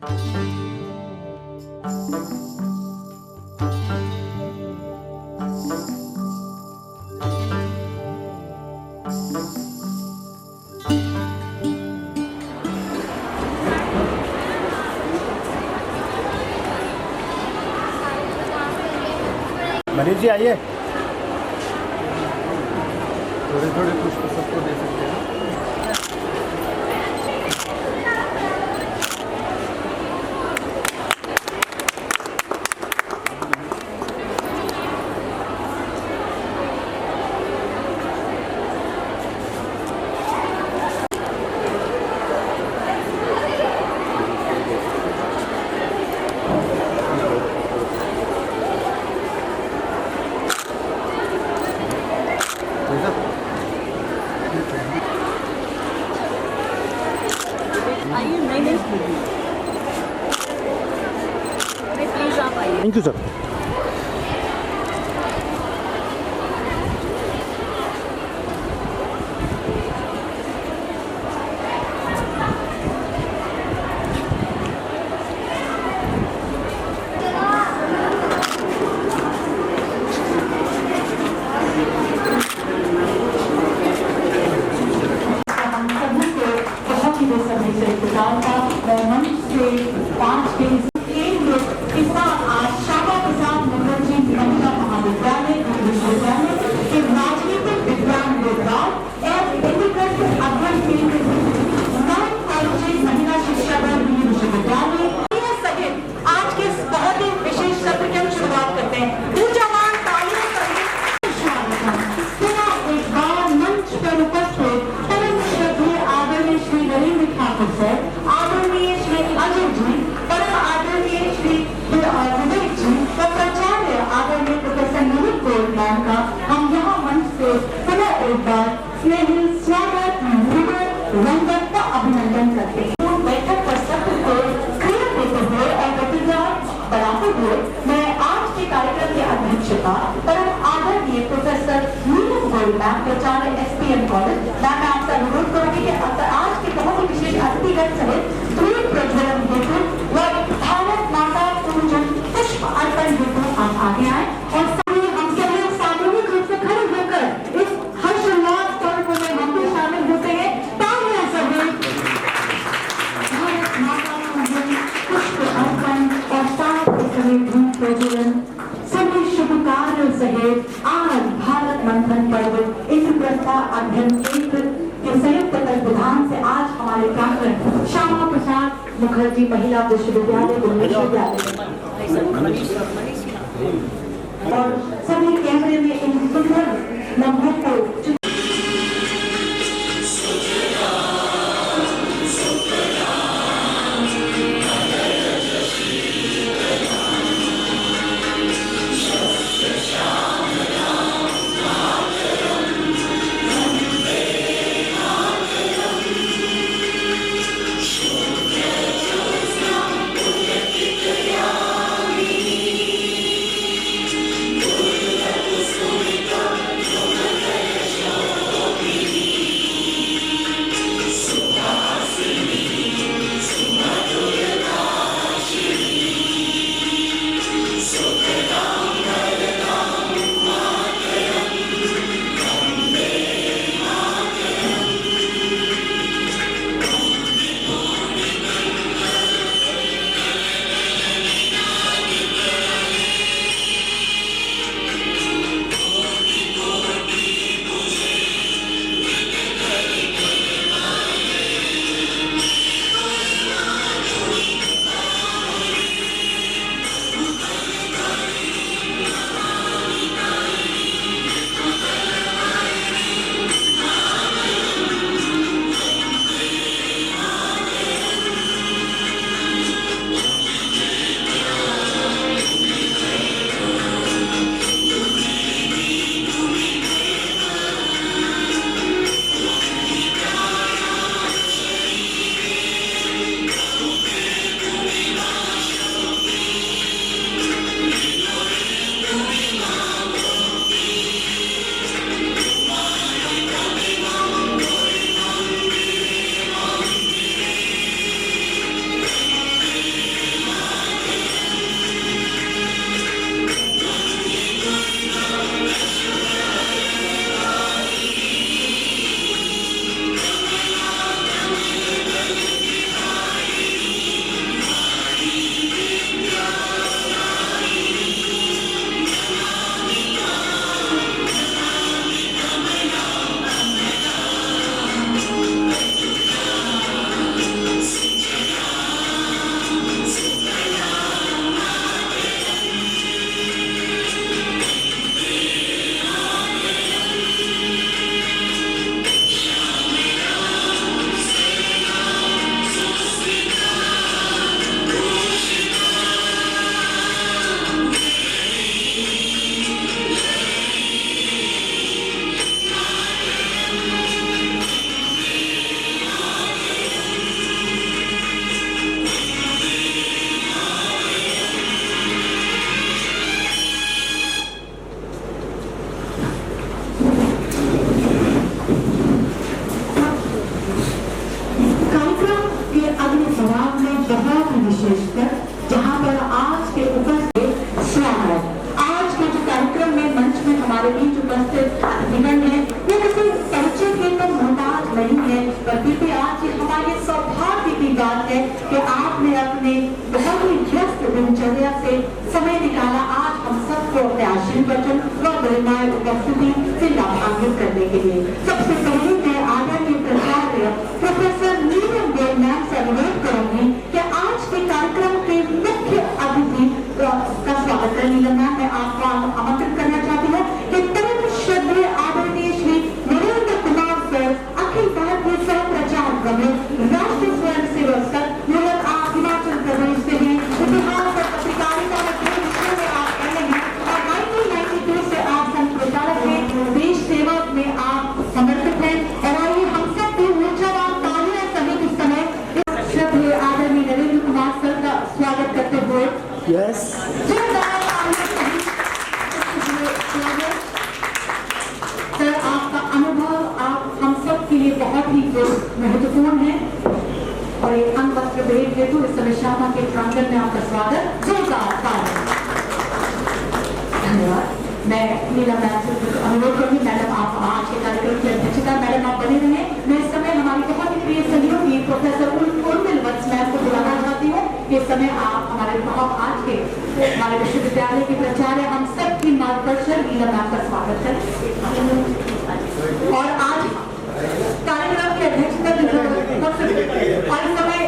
मनीष जी आइए। थोड़े थोड़े पुष्प सबको दे सकते हैं। आइए, नहीं प्लीज़ आप आइए। Thank you sir. अभिनंदन करते हैं। बैठक पर सत्र को क्रिया देते हुए और गतिविधियां बढ़ाते हुए मैं आज के कार्यक्रम की अध्यक्षता परम आदरणीय प्रोफेसर नीरज गोयल प्राचार्य SPM कॉलेज मैं आपसे अनुरोध करूंगी कि आज के बहुत ही विशेष अतिथिगण सहित दीप प्रज्वलन हेतु व भारत माता पूजन पुष्प अर्पण हेतु आप आगे आए और हम सब लोग सामूहिक रूप से खड़े होकर इस हर्षोल्लास पर्व में हम भी शामिल होते हैं। तालियां सभी भारत माता पूजन पुष्प अर्पण और साथ ही सभी दीप प्रज्वलन सभी शुभ कार्यों सहित आज भारत मंथन पर्व इंद्रप्रस्था अध्ययन केंद्र के संयुक्त तत्वावधान से आज हमारे प्रांगण श्यामा प्रसाद मुखर्जी महिला विश्वविद्यालय और सभी कैमरे में इन सुंदर लम्हों को समाज में बहुत ही विशेषकर जहाँ पर आज के उपस्थित स्वागत आज के जो कार्यक्रम में मंच में हमारे बीच उपस्थित अतिथिगण है वो किसी परिचय के तो मोहताज नहीं है, बल्कि आज ये हमारे सौभाग्य की बात है कि आपने अपने बहुत ही व्यस्त दिनचर्या से समय निकाला आज हम सबको अपने आशीर्वचन व गरिमामय उपस्थिति से लाभान्वित करने के लिए। सबसे पहले मैं आदरणीय प्राचार्य प्रोफेसर नीलम गोयल मैम से अनुरोध करूंगी कि आज के कार्यक्रम के मुख्य अतिथि का स्वागत करें। नीलम मैम, मैं आपको आमंत्रित करना चाहती हूँ कि परम श्रद्धेय आदरणीय श्री नरेंद्र कुमार सर, अखिल भारतीय सह प्रचार प्रमुख, राष्ट्रीय स्वयं सेवक संघ मूलक आप हिमाचल प्रदेश से हैं, इतिहास और पत्रकारिता में कई विषयों में आप पढ़े हैं और 1992 से आप संघ प्रचारक में देश सेवा में आप समर्पित हैं। और आइए हम सब भी ऊर्जावान तालियां सहित इस समय श्रद्धेय आदरणीय नरेंद्र कुमार सर का स्वागत करते हुए यस सर, आपका अनुभव आप हम सब के लिए बहुत ही महत्वपूर्ण है और एक अंग वस्त्र भेंट हेतु इस समय श्यामा के प्रांगण में आपका स्वागत। जोरदार तालियां। धन्यवाद। मैं नीलम मैम से अनुरोध करूंगी, मैडम आप आज के कार्यक्रम की अध्यक्षता मैडम आप बने रहें। मैं इस समय हमारी बहुत ही प्रिय सहयोगी प्रोफेसर उर्मिल वत्स मैम को बुलाना चाहती हूँ। इस समय आप हमारे बहुत आज के हमारे विश्वविद्यालय के प्राचार्य हम सब की मार्गदर्शन नीलम मैम का स्वागत करें। और आज कार्यक्रम की अध्यक्षता और इस समय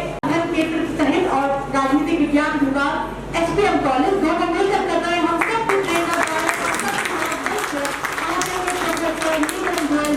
केंद्र सहित और राजनीतिक विज्ञान विभाग एसपीएम कॉलेज दोनों मिलकर कर रहे हैं। हम सब कुछ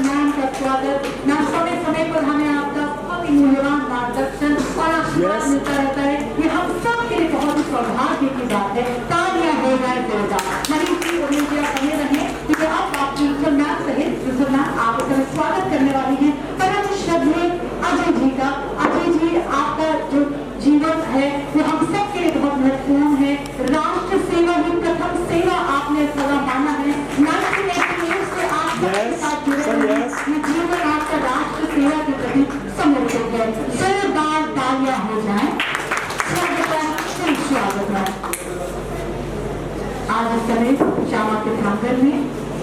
मैम का स्वागत। मैम समय समय पर हमें आपका बहुत ही मूल्यवान मार्गदर्शन और आशीर्वाद मिलता रहता है। ये हम सब के लिए बहुत ही सौभाग्य की बात है। तालियां हो जाए जोरदार। मरीज की उम्मीद बने रहे क्योंकि अब आप मैम सहित मैम आप इस स्वागत करने वाली हैं परम श्रद्धेय अजय जी का। अजय जी, आपका जो जीवन है वो हम सब के लिए बहुत महत्वपूर्ण है। राष्ट्र सेवा ही प्रथम सेवा आपने सदा माना है। 1988 से आप सबके साथ जुड़े हैं। ये जीवन आपका राष्ट्र सेवा के प्रति समर्पित है। जोरदार तालियां हो जाएं। स्वागत है। आज इस समय श्यामा के प्रांगण में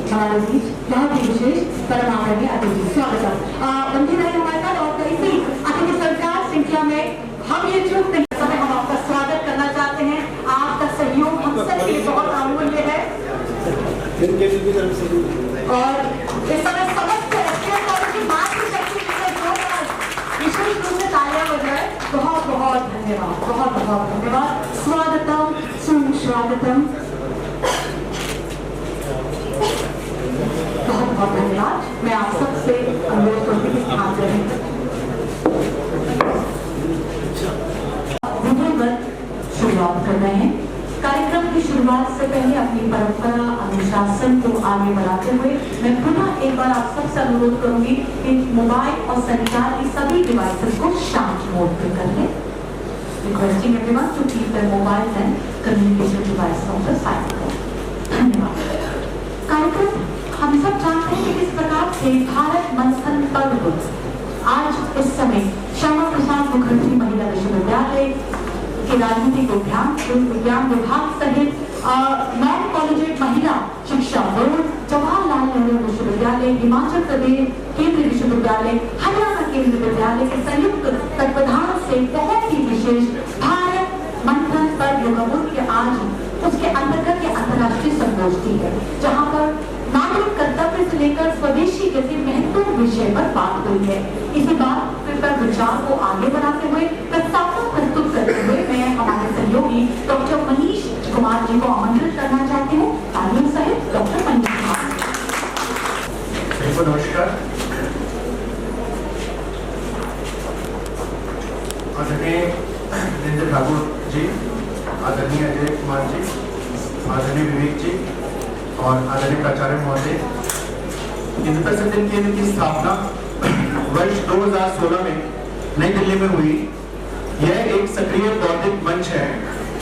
हमारे बीच बहुत ही विशेष परम आदरणीय अतिथि स्वागत है। बंदी रहे हमारे साथ और इसी अतिथि सरकार श्रृंखला में हम ये चूक नहीं समय हम आपका स्वागत करना चाहते हैं। आपका सहयोग हम सब के लिए बहुत अमूल्य है और इस समय समस्त एसपीएम कॉलेज की मातृशक्ति विशेष रूप से तालियां हो जाए। बहुत बहुत धन्यवाद, बहुत बहुत धन्यवाद। स्वागतम सुस्वागतम, बहुत बहुत धन्यवाद। मैं आप सबसे अनुरोध करती हूँ स्थान करें। शुरुआत कर रहे हैं। कार्यक्रम की शुरुआत से पहले अपनी परंपरा अनुशासन को आगे बढ़ाते हुए मैं पुनः एक बार आप सबसे अनुरोध करूंगी कि मोबाइल और संचार की सभी डिवाइसेस को शांत मोड पर कर लें। Requesting everyone to keep their mobiles and communication devices on the silent mode. धन्यवाद। कार्यक्रम हम सब जानते हैं कि किस प्रकार से भारत मंथन पर्व आज इस समय श्यामा प्रसाद मुखर्जी महिला विश्वविद्यालय के राजनीतिक विज्ञान विभाग सहित नॉन कॉलेजिएट महिला शिक्षा बोर्ड, जवाहरलाल नेहरू विश्वविद्यालय, हिमाचल प्रदेश केंद्रीय विश्वविद्यालय, हरियाणा केंद्रीय विद्यालय के संयुक्त तत्वाधान से बहुत ही विशेष भारत मंथन पर योगाबुद्ध के आज उसके अंतर्गत ये अंतर्राष्ट्रीय संगोष्ठी है जहाँ पर नागरिक कर्तव्य से लेकर स्वदेशी जैसे महत्वपूर्ण विषय पर बात हुई है। इसी बात पर विचार को आगे बढ़ाते हुए प्रस्तावना प्रस्तुत करते हुए मैं हमारे सहयोगी डॉक्टर मनीष कुमार जी को आमंत्रित करना चाहती हूँ। तालियों सहित डॉक्टर मनीष कुमार। नमस्कार। आदरणीय नरेंद्र ठाकुर जी, आदरणीय अजय कुमार जी, आदरणीय विवेक जी और आदरणीय प्राचार्य महोदय, हिंदू प्रसिद्धि केंद्र की स्थापना वर्ष 2016 में नई दिल्ली में हुई। यह एक सक्रिय बौद्धिक मंच है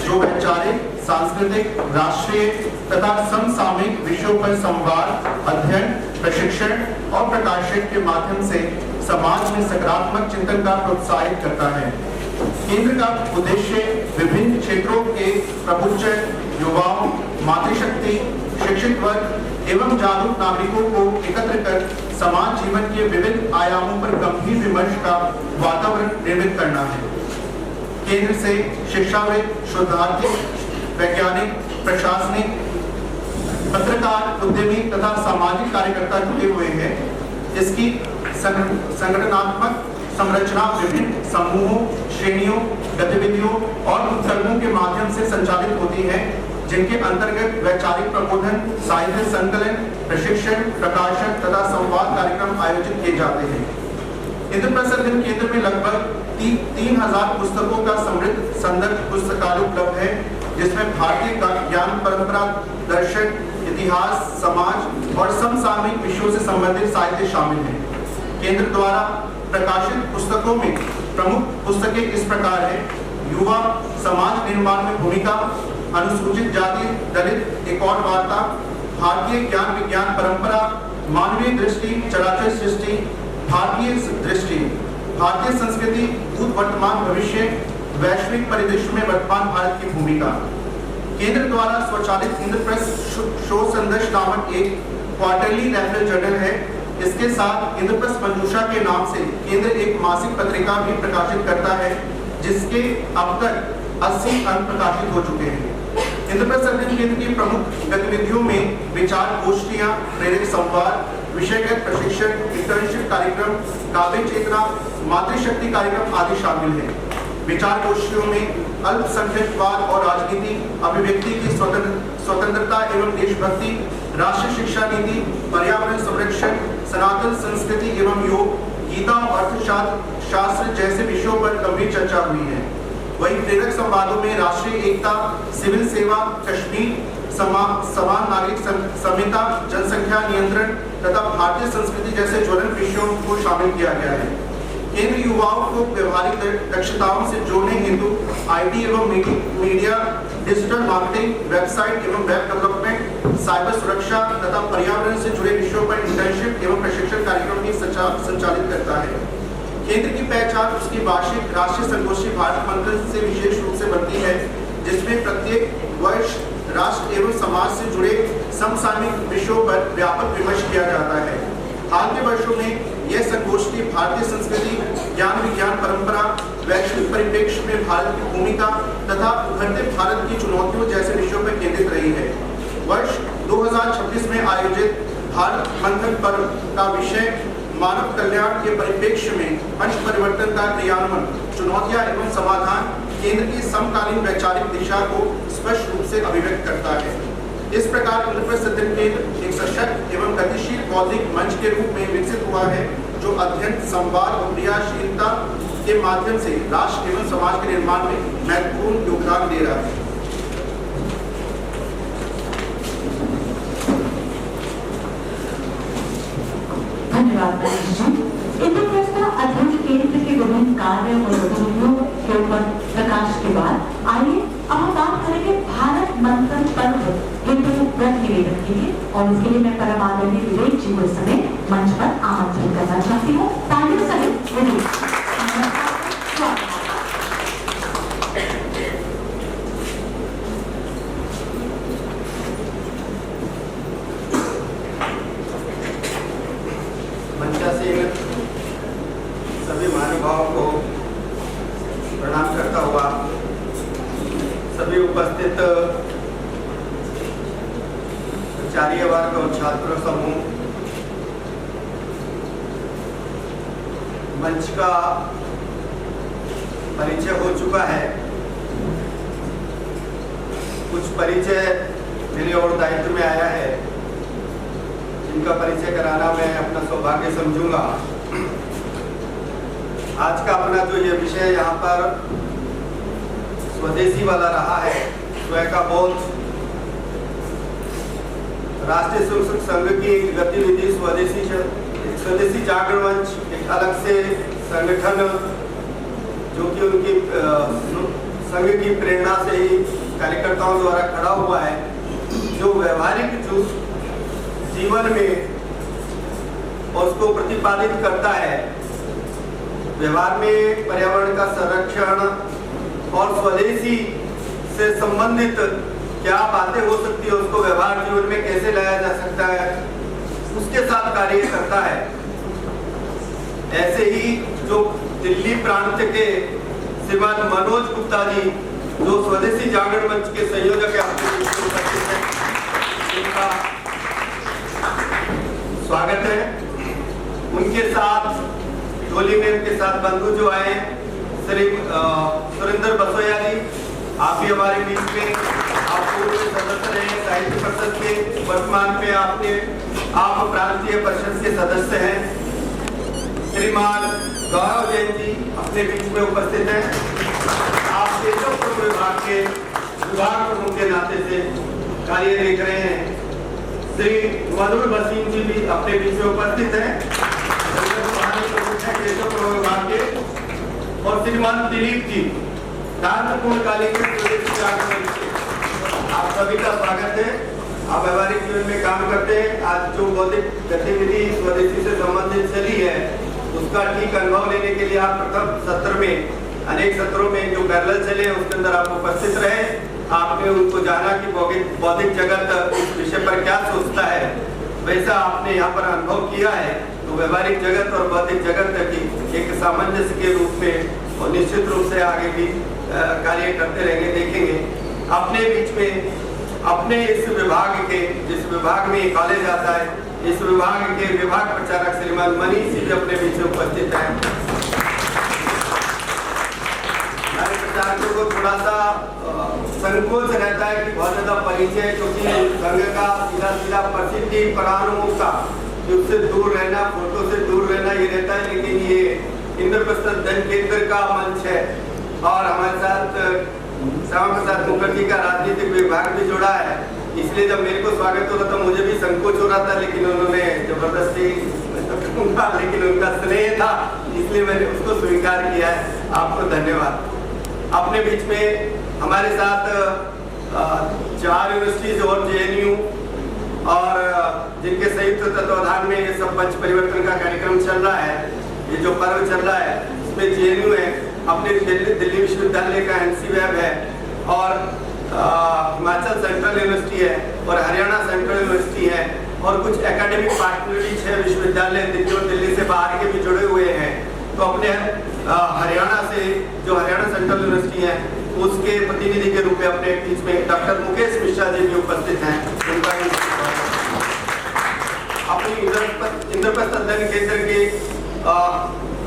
जो वैचारिक, सांस्कृतिक, राष्ट्रीय तथा समसामयिक विषयों पर संवाद, अध्ययन, प्रशिक्षण और प्रकाशन के माध्यम से समाज में सकारात्मक चिंतन का प्रोत्साहित करता है। केंद्र का उद्देश्य विभिन्न क्षेत्रों के प्रबुद्धजन, युवाओं, मातृशक्ति, शिक्षित वर्ग एवं जागरूक नागरिकों को एकत्र कर समाज जीवन के विभिन्न आयामों पर गंभीर विमर्श का वातावरण निर्मित करना है। केंद्र से शिक्षाविद, शोधार्थी, वैज्ञानिक, प्रशासनिक, पत्रकार, उद्यमी तथा सामाजिक कार्यकर्ता जुड़े हुए हैं। इसकी संगठनात्मक संरचना विभिन्न समूहों, श्रेणियों, गतिविधियों और उपक्रमों के माध्यम से संचालित होती है, जिनके अंतर्गत वैचारिक प्रबोधन, साहित्य संकलन, प्रशिक्षण, प्रकाशन तथा संवाद कार्यक्रम आयोजित किए जाते हैं। इंद्रप्रस्थ अध्ययन केंद्र में लगभग 3000 पुस्तकों का समृद्ध संदर्भ पुस्तकालय उपलब्ध है, जिसमें भारतीय ज्ञान परंपरा, दर्शन, इतिहास, समाज और समसामयिक विषयों से संबंधित साहित्य शामिल है। केंद्र द्वारा प्रकाशित पुस्तकों में प्रमुख पुस्तकें इस प्रकार है: युवा समाज निर्माण में भूमिका, अनुसूचित जाति दलित एक और वार्ता, भारतीय ज्ञान विज्ञान परंपरा, मानवीय दृष्टि, चराचर सृष्टि, भारतीय दृष्टि, भारतीय संस्कृति, भूत वर्तमान भविष्य, वैश्विक परिदृश्य में वर्तमान भारत की भूमिका। केंद्र द्वारा स्वचालित इंद्रप्रस्थ शो संदेश नामक एक क्वार्टरली रेफरल जर्नल है। इसके साथ इंद्रप्रस्थ मंजूषा के नाम से केंद्र एक मासिक पत्रिका भी प्रकाशित करता है, जिसके अब तक 80 अंक प्रकाशित हो चुके हैं। इंद्रप्रस्थ अध्ययन केंद्र की प्रमुख गतिविधियों में विचार गोष्ठियां, प्रेरक संवाद, विषयगत प्रशिक्षण, इंटर्नशिप कार्यक्रम, काव्य चेतना, मातृशक्ति कार्यक्रम आदि शामिल है। विचार गोष्ठियों में अल्पसंख्यकवाद और राजनीति, अभिव्यक्ति की स्वतंत्रता एवं देशभक्ति, राष्ट्रीय शिक्षा नीति, पर्यावरण संरक्षण, सनातन संस्कृति एवं योग, गीता और अर्थशास्त्र जैसे विषयों पर गंभीर चर्चा हुई है। वहीं प्रेरक संवादों में राष्ट्रीय एकता, सिविल सेवा, कश्मीर, समान नागरिक संहिता, जनसंख्या नियंत्रण तथा भारतीय संस्कृति जैसे ज्वलंत विषयों को शामिल किया गया है। केंद्र युवाओं को व्यवहारिक दक्षताओं से जोड़ने हेतु आईटी एवं मीडिया, डिजिटल मार्केटिंग, वेबसाइट एवं वेब डेवलपमेंट, साइबर सुरक्षा तथा पर्यावरण से जुड़े विषयों पर इंटर्नशिप एवं प्रशिक्षण कार्यक्रम भी संचालित करता है। केंद्र की पहचान उसकी वार्षिक राष्ट्रीय संगोष्ठी भारत मंथन से विशेष रूप से बनती है, जिसमें प्रत्येक वर्ष राष्ट्र एवं समाज से जुड़े समसामयिक विषयों पर व्यापक विमर्श किया जाता है। हाल के वर्षों में यह संगोष्ठी भारतीय संस्कृति, ज्ञान विज्ञान परंपरा, वैश्विक परिप्रेक्ष्य में भारत की भूमिका तथा उभरते भारत की चुनौतियों जैसे विषयों पर केंद्रित रही है। वर्ष 2026 में आयोजित भारत मंथन पर्व का विषय मानव कल्याण के परिप्रेक्ष्य में पंच परिवर्तन का क्रियान्वयन, चुनौतियां एवं समाधान केंद्र की समकालीन वैचारिक दिशा को स्पष्ट रूप से अभिव्यक्त करता है। इस प्रकार इंद्रप्रस्थ अध्ययन केंद्र एक सशक्त एवं गतिशील बौद्धिक मंच के रूप में विकसित हुआ है, जो अध्ययन, संवाद और क्रियाशीलता के माध्यम से राष्ट्र एवं समाज के निर्माण में महत्वपूर्ण योगदान दे रहा है। धन्यवाद मनीष जी। इंद्रप्रस्थ अध्ययन केंद्र के विभिन्न कार्य और गतिविधियों के ऊपर प्रकाश के बाद आइए अब हम बात करेंगे भारत मंथन पर्व हेतु व्रत निवेदन के लिए, और इसके लिए मैं परम आदरणीय विवेक जी को इस समय मंच पर आमंत्रित करना चाहती हूँ। तालियों सहित विवेक। सभी महानुभावों को प्रणाम करता हुआ सभी उपस्थित आचार्य वर्ग और छात्र समूह, मंच का परिचय हो चुका है। कुछ परिचय मेरे और दायित्व में आया है, जिनका परिचय कराना मैं अपना सौभाग्य समझूंगा। आज का अपना जो ये विषय यहाँ पर स्वदेशी वाला रहा है, स्वयं का बोध, राष्ट्रीय स्वयंसेवक संघ की एक गतिविधि स्वदेशी जागरण मंच, एक अलग से संगठन जो कि उनकी संघ की प्रेरणा से ही कार्यकर्ताओं द्वारा खड़ा हुआ है, जो व्यवहारिक जो जीवन में उसको प्रतिपादित करता है। व्यवहार में पर्यावरण का संरक्षण, और स्वदेशी से संबंधित क्या बातें हो सकती है, उसको व्यवहार जीवन में कैसे लाया जा सकता है, उसके साथ कार्य करता है। ऐसे ही जो दिल्ली प्रांत के श्रीमान मनोज गुप्ता जी, जो स्वदेशी जागरण मंच के संयोजक है, उनका स्वागत है। उनके साथ टोली में उनके साथ बंधु जो आए, श्री सुरेंद्र बसोया जी, आप भी हमारे बीच में, आप पूर्व सदस्य रहे साहित्य परिषद के, वर्तमान में आप प्रांतीय परिषद के सदस्य हैं। श्रीमान गौरव जैन जी अपने बीच में उपस्थित हैं। आप केशव प्रमुख विभाग के विभाग प्रमुख के नाते से कार्य देख रहे हैं। श्री मधुर भसीन जी भी अपने बीच में उपस्थित हैं, केशव प्रमुख विभाग के। और श्रीमान दिलीप जी, पूर्णकालीन आप सभी का स्वागत है। आप व्यवहारिक जीवन में काम करते हैं। आज जो बौद्धिक गतिविधि स्वदेशी से संबंधित चली है, उसका ठीक अनुभव लेने के लिए आप प्रथम सत्र में, अनेक सत्रों में जो पैरेलल चले उसके अंदर आप उपस्थित रहे। आपने उनको जाना कि बौद्धिक जगत इस विषय पर क्या सोचता है, वैसा आपने यहाँ पर अनुभव किया है। तो व्यवहारिक जगत और बौद्धिक जगत की एक सामंजस्य के रूप में और निश्चित रूप से आगे भी कार्य करते रहेंगे, देखेंगे। अपने बीच में अपने इस विभाग के, जिस विभाग में कॉलेज आता है, इस विभाग के विभाग प्रचारक श्रीमान मनीष जी अपने बीच में उपस्थित हैं। हमारे प्रचारकों को थोड़ा सा संकोच रहता है कि बहुत ज्यादा परिचय, क्योंकि संघ का सीधा प्रसिद्धि परानुमुखता, उससे दूर रहना, फोटो से दूर रहना ये रहता है। लेकिन ये इंद्रप्रस्थ धन केंद्र का मंच है और हमारे साथ श्यामा प्रसाद मुखर्जी का राजनीतिक विभाग भी जुड़ा है, इसलिए जब मेरे को स्वागत हो रहा था मुझे भी संकोच हो रहा था, लेकिन उन्होंने जबरदस्ती, लेकिन उनका स्नेह था इसलिए मैंने उसको स्वीकार किया है। आपको धन्यवाद। अपने बीच में हमारे साथ 4 यूनिवर्सिटीज और JNU और जिनके संयुक्त तत्वाधान में ये सब पंच परिवर्तन का कार्यक्रम चल रहा है, ये जो पर्व चल रहा है, इसमें JNU है, अपने दिल्ली विश्वविद्यालय का NCWeb है और हिमाचल सेंट्रल यूनिवर्सिटी है और हरियाणा सेंट्रल यूनिवर्सिटी है और कुछ एकेडमिक पार्टनर्स है विश्वविद्यालय दिल्ली और दिल्ली से बाहर के भी जुड़े हुए हैं। तो अपने हरियाणा से जो हरियाणा सेंट्रल यूनिवर्सिटी है उसके प्रतिनिधि के रूप में अपने बीच में डॉक्टर मुकेश मिश्रा जी भी उपस्थित हैं। उनका अपनी इंद्रप्रस्थ अध्ययन केंद्र के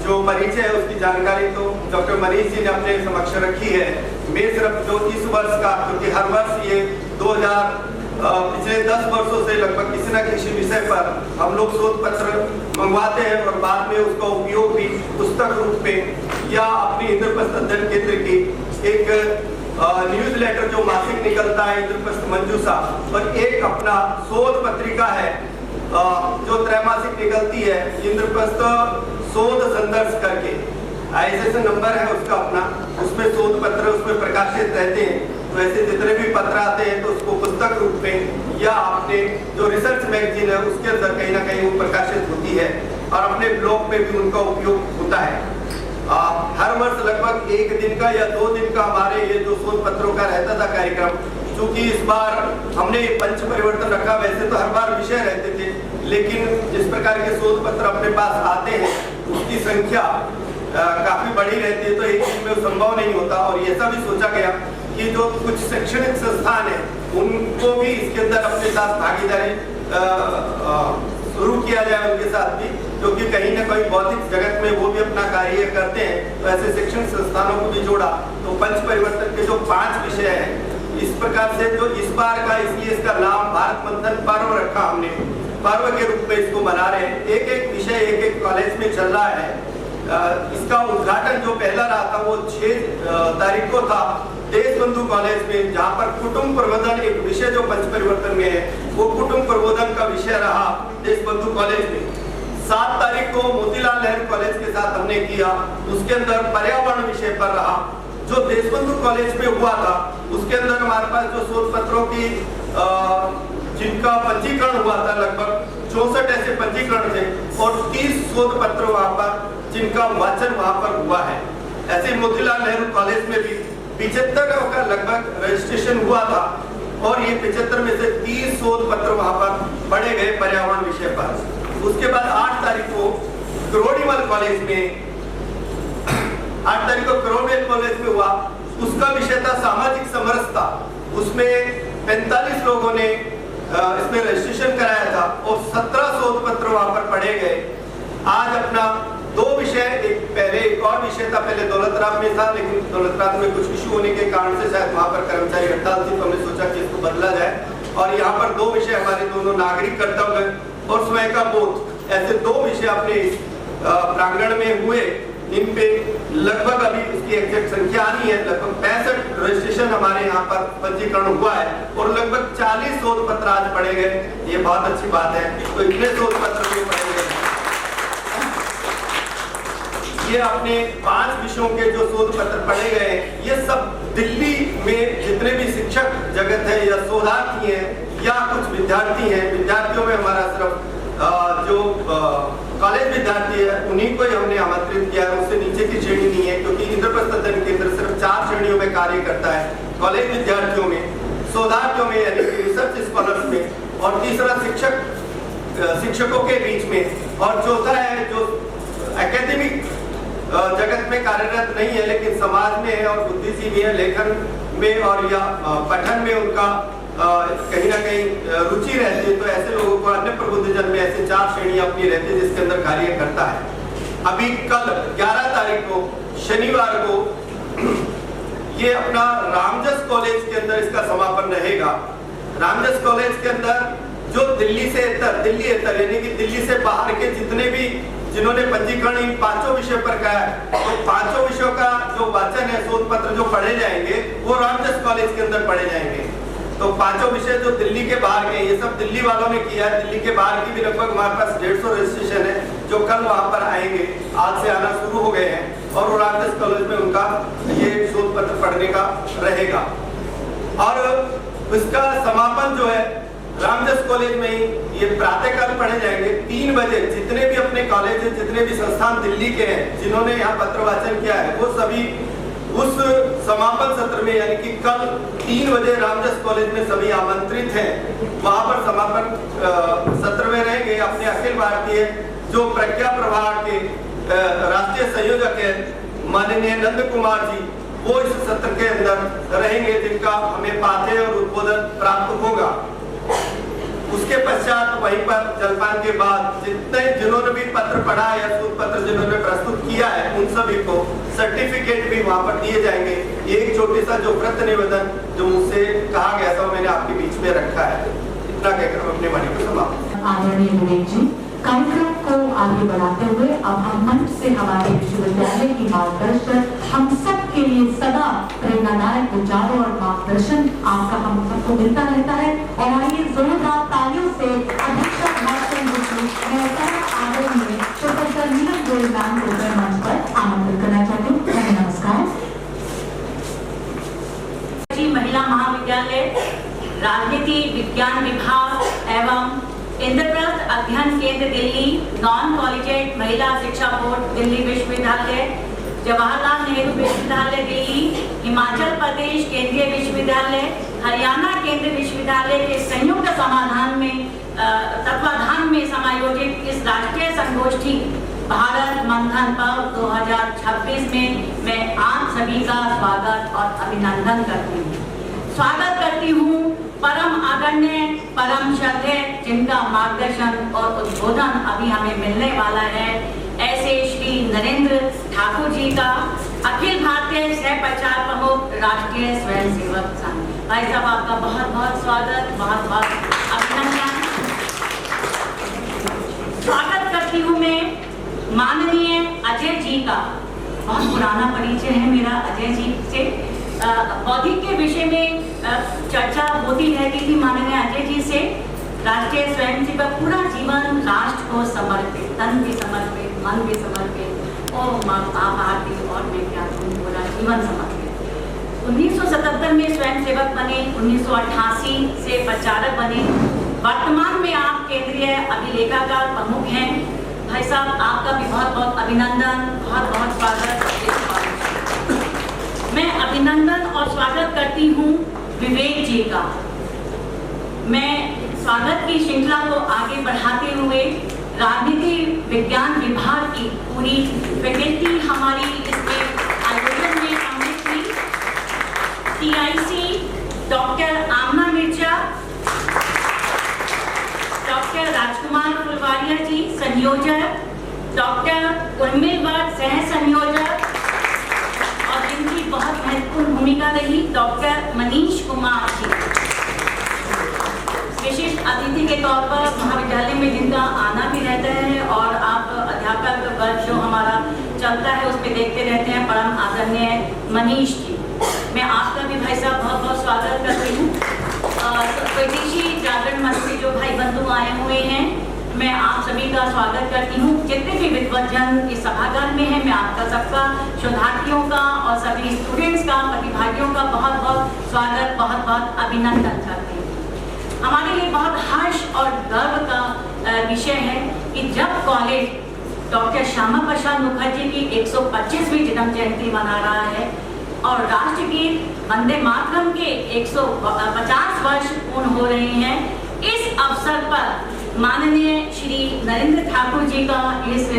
जो परिचय है उसकी जानकारी तो डॉक्टर मनीष जी ने अपने समक्ष रखी है। मैं सिर्फ जो इस वर्ष का, क्योंकि हर वर्ष ये पिछले 10 वर्षों से लगभग किसी न किसी विषय पर हम लोग शोध पत्र मंगवाते हैं और बाद में उसका उपयोग भी पुस्तक रूप में या अपनी इंद्रप्रस्थ अध्ययन केंद्र की एक न्यूज लेटर जो मासिक निकलता है इंद्रप्रस्थ मंजूषा, और एक अपना शोध पत्रिका है जो त्रैमासिक निकलती है इंद्रप्रस्थ शोध संदर्श करके, ISSN नंबर है उसका अपना, उसमें शोध पत्र उसमें प्रकाशित रहते हैं। तो ऐसे जितने भी पत्र आते हैं तो उसको पुस्तक रूप में या अपने जो रिसर्च मैगजीन है उसके अंदर कहीं ना कहीं वो प्रकाशित होती है और अपने ब्लॉग में भी उनका उपयोग होता है। हर वर्ष लगभग 1 दिन का या 2 दिन का हमारे ये जो शोध पत्रों का रहता था कार्यक्रम, चूंकि इस बार हमने पंच परिवर्तन रखा, वैसे तो हर बार विषय रहते थे, लेकिन जिस प्रकार के शोध पत्र अपने पास आते हैं उसकी संख्या काफी बड़ी रहती है, तो एक दिन में संभव नहीं होता। और ऐसा भी सोचा गया कि जो कुछ शैक्षणिक संस्थान है उनको भी इसके अंदर अपने साथ भागीदारी शुरू किया जाए उनके साथ भी, क्योंकि कहीं ना कहीं बौद्धिक जगत में वो भी अपना कार्य करते हैं। तो ऐसे शैक्षणिक संस्थानों को भी जोड़ा। तो पंच परिवर्तन के जो 5 विषय हैं इस प्रकार से जो इस बार का, इसलिए इसका नाम भारत मंथन पर्व रखा हमने, पर्व के रूप में इसको मना रहे हैं। एक एक विषय एक एक कॉलेज में चल रहा है। इसका उद्घाटन जो पहला रहा था वो 6 तारीख को था देशबंधु कॉलेज में, जहाँ पर कुटुंब प्रबंधन एक विषय जो पंच परिवर्तन में है वो कुटुंब प्रबोधन का विषय रहा देशबंधु कॉलेज में। 7 तारीख को मोतीलाल नेहरू कॉलेज के साथ हमने किया, उसके अंदर पर्यावरण विषय पर रहा। जो देशबंधु कॉलेज में हुआ था उसके अंदर हमारे पास जो शोध पत्रों की जिनका पंजीकरण हुआ था लगभग 64 ऐसे पंजीकरण थे और 30 शोध पत्र वहाँ पर जिनका वाचन वहाँ पर हुआ है। ऐसे मोतीलाल नेहरू कॉलेज में भी 75 का लगभग रजिस्ट्रेशन हुआ था और ये 75 में से 30 शोध पत्र वहां पर पढ़े गए पर्यावरण विषय पर। उसके बाद 8 तारीख को करोड़ीमल कॉलेज में 8 तारीख को करोड़ीमल कॉलेज में हुआ, उसका विषय था सामाजिक समरसता। उसमें 45 लोगों ने इसमें रजिस्ट्रेशन कराया था और 17 शोध पत्र वहां पर पढ़े गए। आज अपना 2 विषय, एक और विषय था, पहले दौलतराम में था, लेकिन दौलतराम में कुछ इशू होने के कारण से शायद वहां पर कर्मचारी हड़ताल थी, तो हमने सोचा कि इसको बदला जाए और यहाँ पर 2 विषय हमारे दोनों नागरिक कर्तव्य और स्वयं का बोध, ऐसे 2 विषय अपने प्रांगण में हुए। इन पे लगभग अभी इसकी एग्जैक्ट संख्या आ रही है, लगभग 65 रजिस्ट्रेशन हमारे यहाँ पर पंजीकरण हुआ है और लगभग 40 शोध पत्र आज पढ़े गए। ये बहुत अच्छी बात है, तो इतने शोध पत्र भी पढ़े गए। ये अपने 5 विषयों के जो शोध पत्र पढ़े गए, ये सब दिल्ली में जितने भी शिक्षक जगत है या शोधार्थी हैं या कुछ विद्यार्थी हैं, विद्यार्थियों में हमारा सिर्फ जो कॉलेज विद्यार्थी है उन्हीं को ही हमने आमंत्रित किया है, उससे नीचे की श्रेणी नहीं है, क्योंकि इंद्रप्रस्थ अध्ययन केंद्र सिर्फ 4 श्रेणियों में कार्य करता है, कॉलेज विद्यार्थियों में, शोधार्थियों में यानी कि रिसर्च स्कॉलर्स में, और तीसरा शिक्षकों के बीच में, और चौथा है जो एकेडमिक जगत में कार्यरत नहीं है लेकिन समाज में है और बुद्धिजीवी है, लेखन में और या पठन में उनका कहीं ना कहीं रुचि रहती है, तो ऐसे लोगों को अन्य प्रबुद्धजन में ऐसे 4 श्रेणियां अपनी रहती है जिसके अंदर कार्य करता है। अभी कल 11 तारीख को शनिवार को ये अपना रामजस कॉलेज के अंदर इसका समापन रहेगा। रामजस कॉलेज के अंदर जो दिल्ली एतर यानी कि दिल्ली से बाहर के जितने भी जिन्होंने पंजीकरण इन 5 विषय पर किया है, तो 5 विषयों का जो वाचन है, शोध पत्र जो पढ़े जाएंगे वो रामजस कॉलेज के अंदर पढ़े जाएंगे। तो 5 विषय जो दिल्ली के बाहर के, ये सब दिल्ली वालों ने किया है। दिल्ली के बाहर की भी लगभग हमारे पास 150 रजिस्ट्रेशन है जो कल वहां पर आएंगे, आज से आना शुरू हो गए हैं और वो रामजस कॉलेज में उनका ये शोध पत्र पढ़ने का रहेगा। और इसका समापन जो है रामजस कॉलेज में ही ये प्रातःकाल पढ़े जाएंगे 3 बजे। जितने भी अपने कॉलेज हैं, जितने भी संस्थान दिल्ली के हैं जिन्होंने यहाँ पत्र वाचन किया है, वो सभी उस समापन सत्र में यानी कि कल 3 बजे रामजस कॉलेज में सभी आमंत्रित हैं। वहां पर समापन सत्र में रहेंगे। अपने अखिल भारतीय जो प्रज्ञा प्रवाह के राष्ट्रीय संयोजक है माननीय नंद कुमार जी, वो इस सत्र के अंदर रहेंगे, जिनका हमें पाठ्य और उद्बोधन प्राप्त होगा। उसके पश्चात वहीं पर जलपान के बाद जिन्होंने भी पत्र पढ़ा या शोध पत्र जिन्होंने प्रस्तुत किया है, उन सभी को सर्टिफिकेट भी वहां पर दिए जाएंगे। एक छोटे सा जो व्रत निवेदन जो मुझसे कहा गया था, मैंने आपके बीच में रखा है। इतना कहकर हम अपने वाणी को समाप्त। आदरणीय विवेक जी, कार्यक्रम को आगे बढ़ाते हुए अब हम मंच से हमारे विश्वविद्यालय की मार्गदर्शक हम सब के लिए सदा प्रेरणादायक विचारों और मार्गदर्शन आपका हम सबको मिलता रहता है। और आइए जोरदार तालियों से अधीक्षक भाषण आदरणीय प्रोफेसर नीलम गोयल मैम को मंच पर आमंत्रित करना चाहती हूँ। नमस्कार। महिला महाविद्यालय, राजनीति विज्ञान विभाग एवं इंद्रप्रस्थ अध्ययन केंद्र दिल्ली, नॉन कॉलेजिएट महिला शिक्षा बोर्ड दिल्ली विश्वविद्यालय, जवाहरलाल नेहरू विश्वविद्यालय दिल्ली, हिमाचल प्रदेश केंद्रीय विश्वविद्यालय, हरियाणा केंद्रीय विश्वविद्यालय के संयुक्त तत्वाधान में समायोजित इस राष्ट्रीय संगोष्ठी भारत मंथन पर्व 2026 में मैं आप सभी का स्वागत और अभिनंदन करती हूँ। स्वागत करती हूँ परम आदरणीय, परम श्रद्धेय, जिनका मार्गदर्शन और उद्बोधन अभी हमें मिलने वाला है, ऐसे श्री नरेंद्र ठाकुर जी का, अखिल भारतीय सह प्रचार प्रमुख राष्ट्रीय स्वयंसेवक संघ। भाई साहब, आपका बहुत बहुत स्वागत, बहुत बहुत अभिनंदन। स्वागत करती हूँ मैं माननीय अजय जी का। बहुत पुराना परिचय है मेरा अजय जी से। बौद्धिक के विषय में चर्चा होती रहती थी माननीय अजय जी से। राष्ट्रीय स्वयंसेवक, पूरा जीवन राष्ट्र को समर्पित, तन भी समर्पित, मन भी समर्पित, और भारती और मैं क्या कहूँ, पूरा जीवन समर्पित। 1977 में स्वयंसेवक बने, 1988 से प्रचारक बने, वर्तमान में आप केंद्रीय अभिलेखागार प्रमुख हैं। भाई साहब, आपका भी बहुत बहुत अभिनंदन, बहुत बहुत स्वागत। मैं अभिनंदन करती हूँ विवेक जी का। मैं स्वागत की श्रृंखला को आगे बढ़ाते हुए राजनीति विज्ञान विभाग की पूरी फैकल्टी हमारी इसमें आयोजन में सम्मिलित हुई। TIC डॉक्टर आमना मिर्जा, डॉक्टर राजकुमार फुलवारिया जी संयोजक, डॉक्टर उर्मिल भट्ट सह संयोजक, और जिनकी बहुत महत्वपूर्ण भूमिका रही डॉक्टर मनीष कुमार जी। विशिष्ट अतिथि के तौर पर महाविद्यालय में जिनका आना भी रहता है और आप अध्यापक वर्ग जो हमारा चलता है उसमें देखते रहते हैं, परम आदरणीय मनीष जी, मैं आपका भी भाई साहब बहुत बहुत स्वागत करती हूँ। स्वदेशी जागरण मंच से जो भाई बंधु आए हुए हैं, मैं आप सभी का स्वागत करती हूँ। जितने भी विद्वज्जन इस सभागार में हैं, मैं आपका सबका, शोधार्थियों का और सभी स्टूडेंट्स का, प्रतिभागियों का बहुत बहुत स्वागत, बहुत बहुत अभिनंदन करती हूँ। हमारे लिए बहुत हर्ष और गर्व का विषय है कि जब कॉलेज डॉक्टर श्यामा प्रसाद मुखर्जी की 125वीं जन्म जयंती मना रहा है और राष्ट्रगीत वंदे मातरम के 150 वर्ष पूर्ण हो रहे हैं, इस अवसर पर माननीय श्री नरेंद्र ठाकुर जी का इस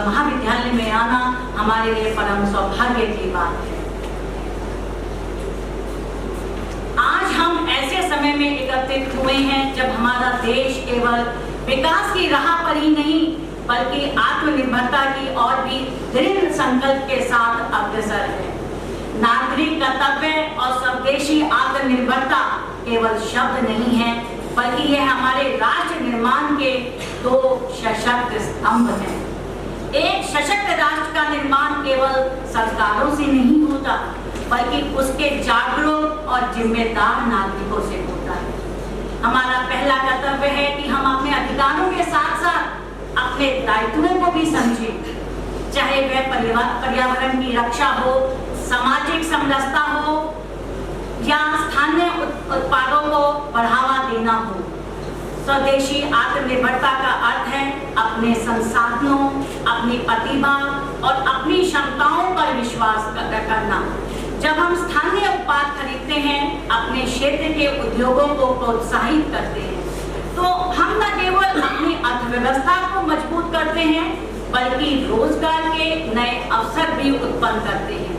महाविद्यालय में आना हमारे लिए परम सौभाग्य की बात है। आज हम ऐसे समय में एकत्रित हुए हैं जब हमारा देश केवल विकास की राह पर ही नहीं बल्कि आत्मनिर्भरता की और भी दृढ़ संकल्प के साथ अग्रसर है। नागरिक कर्तव्य और स्वदेशी आत्मनिर्भरता केवल शब्द नहीं है बल्कि यह हमारे राष्ट्र निर्माण के दो सशक्त स्तंभ हैं। एक सशक्त राष्ट्र का निर्माण केवल सरकारों से नहीं होता बल्कि उसके जागरूक और जिम्मेदार नागरिकों से होता है। हमारा पहला कर्तव्य है कि हम अपने अधिकारों के साथ साथ अपने दायित्वों को भी समझें, चाहे वह पर्यावरण की रक्षा हो, सामाजिक समरसता हो या स्थानीय उत्पादों को बढ़ावा देना हो। स्वदेशी आत्मनिर्भरता का अर्थ है अपने संसाधनों, अपनी प्रतिभा और अपनी क्षमताओं पर विश्वास करना। जब हम स्थानीय उत्पाद खरीदते हैं, अपने क्षेत्र के उद्योगों को प्रोत्साहित करते हैं, तो हम न केवल अपनी अर्थव्यवस्था को मजबूत करते हैं बल्कि रोजगार के नए अवसर भी उत्पन्न करते हैं।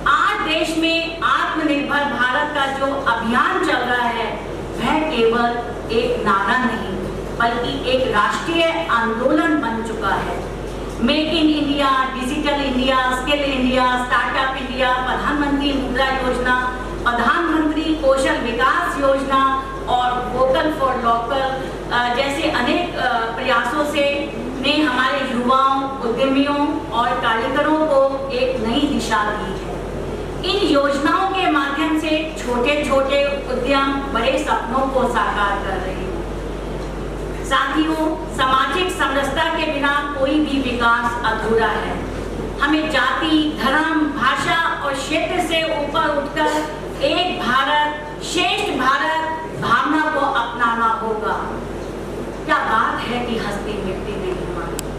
आज देश में आत्मनिर्भर भारत का जो अभियान चल रहा है वह केवल एक नारा नहीं बल्कि एक राष्ट्रीय आंदोलन बन चुका है। Make in India, digital India, skill India, startup India, प्रधानमंत्री मुद्रा योजना, प्रधानमंत्री कौशल विकास योजना और वोकल फॉर लोकल जैसे अनेक प्रयासों से ने हमारे युवाओं, उद्यमियों और कारीगरों को एक नई दिशा दी है। इन योजनाओं के माध्यम से छोटे छोटे उद्यम बड़े सपनों को साकार कर रहे हैं। साथियों, सामाजिक समरसता के बिना कोई भी विकास अधूरा है। हमें जाति, धर्म, भाषा और क्षेत्र से ऊपर उठकर एक भारत श्रेष्ठ भारत भावना को अपनाना होगा। क्या बात है कि हस्ती मिट्टी में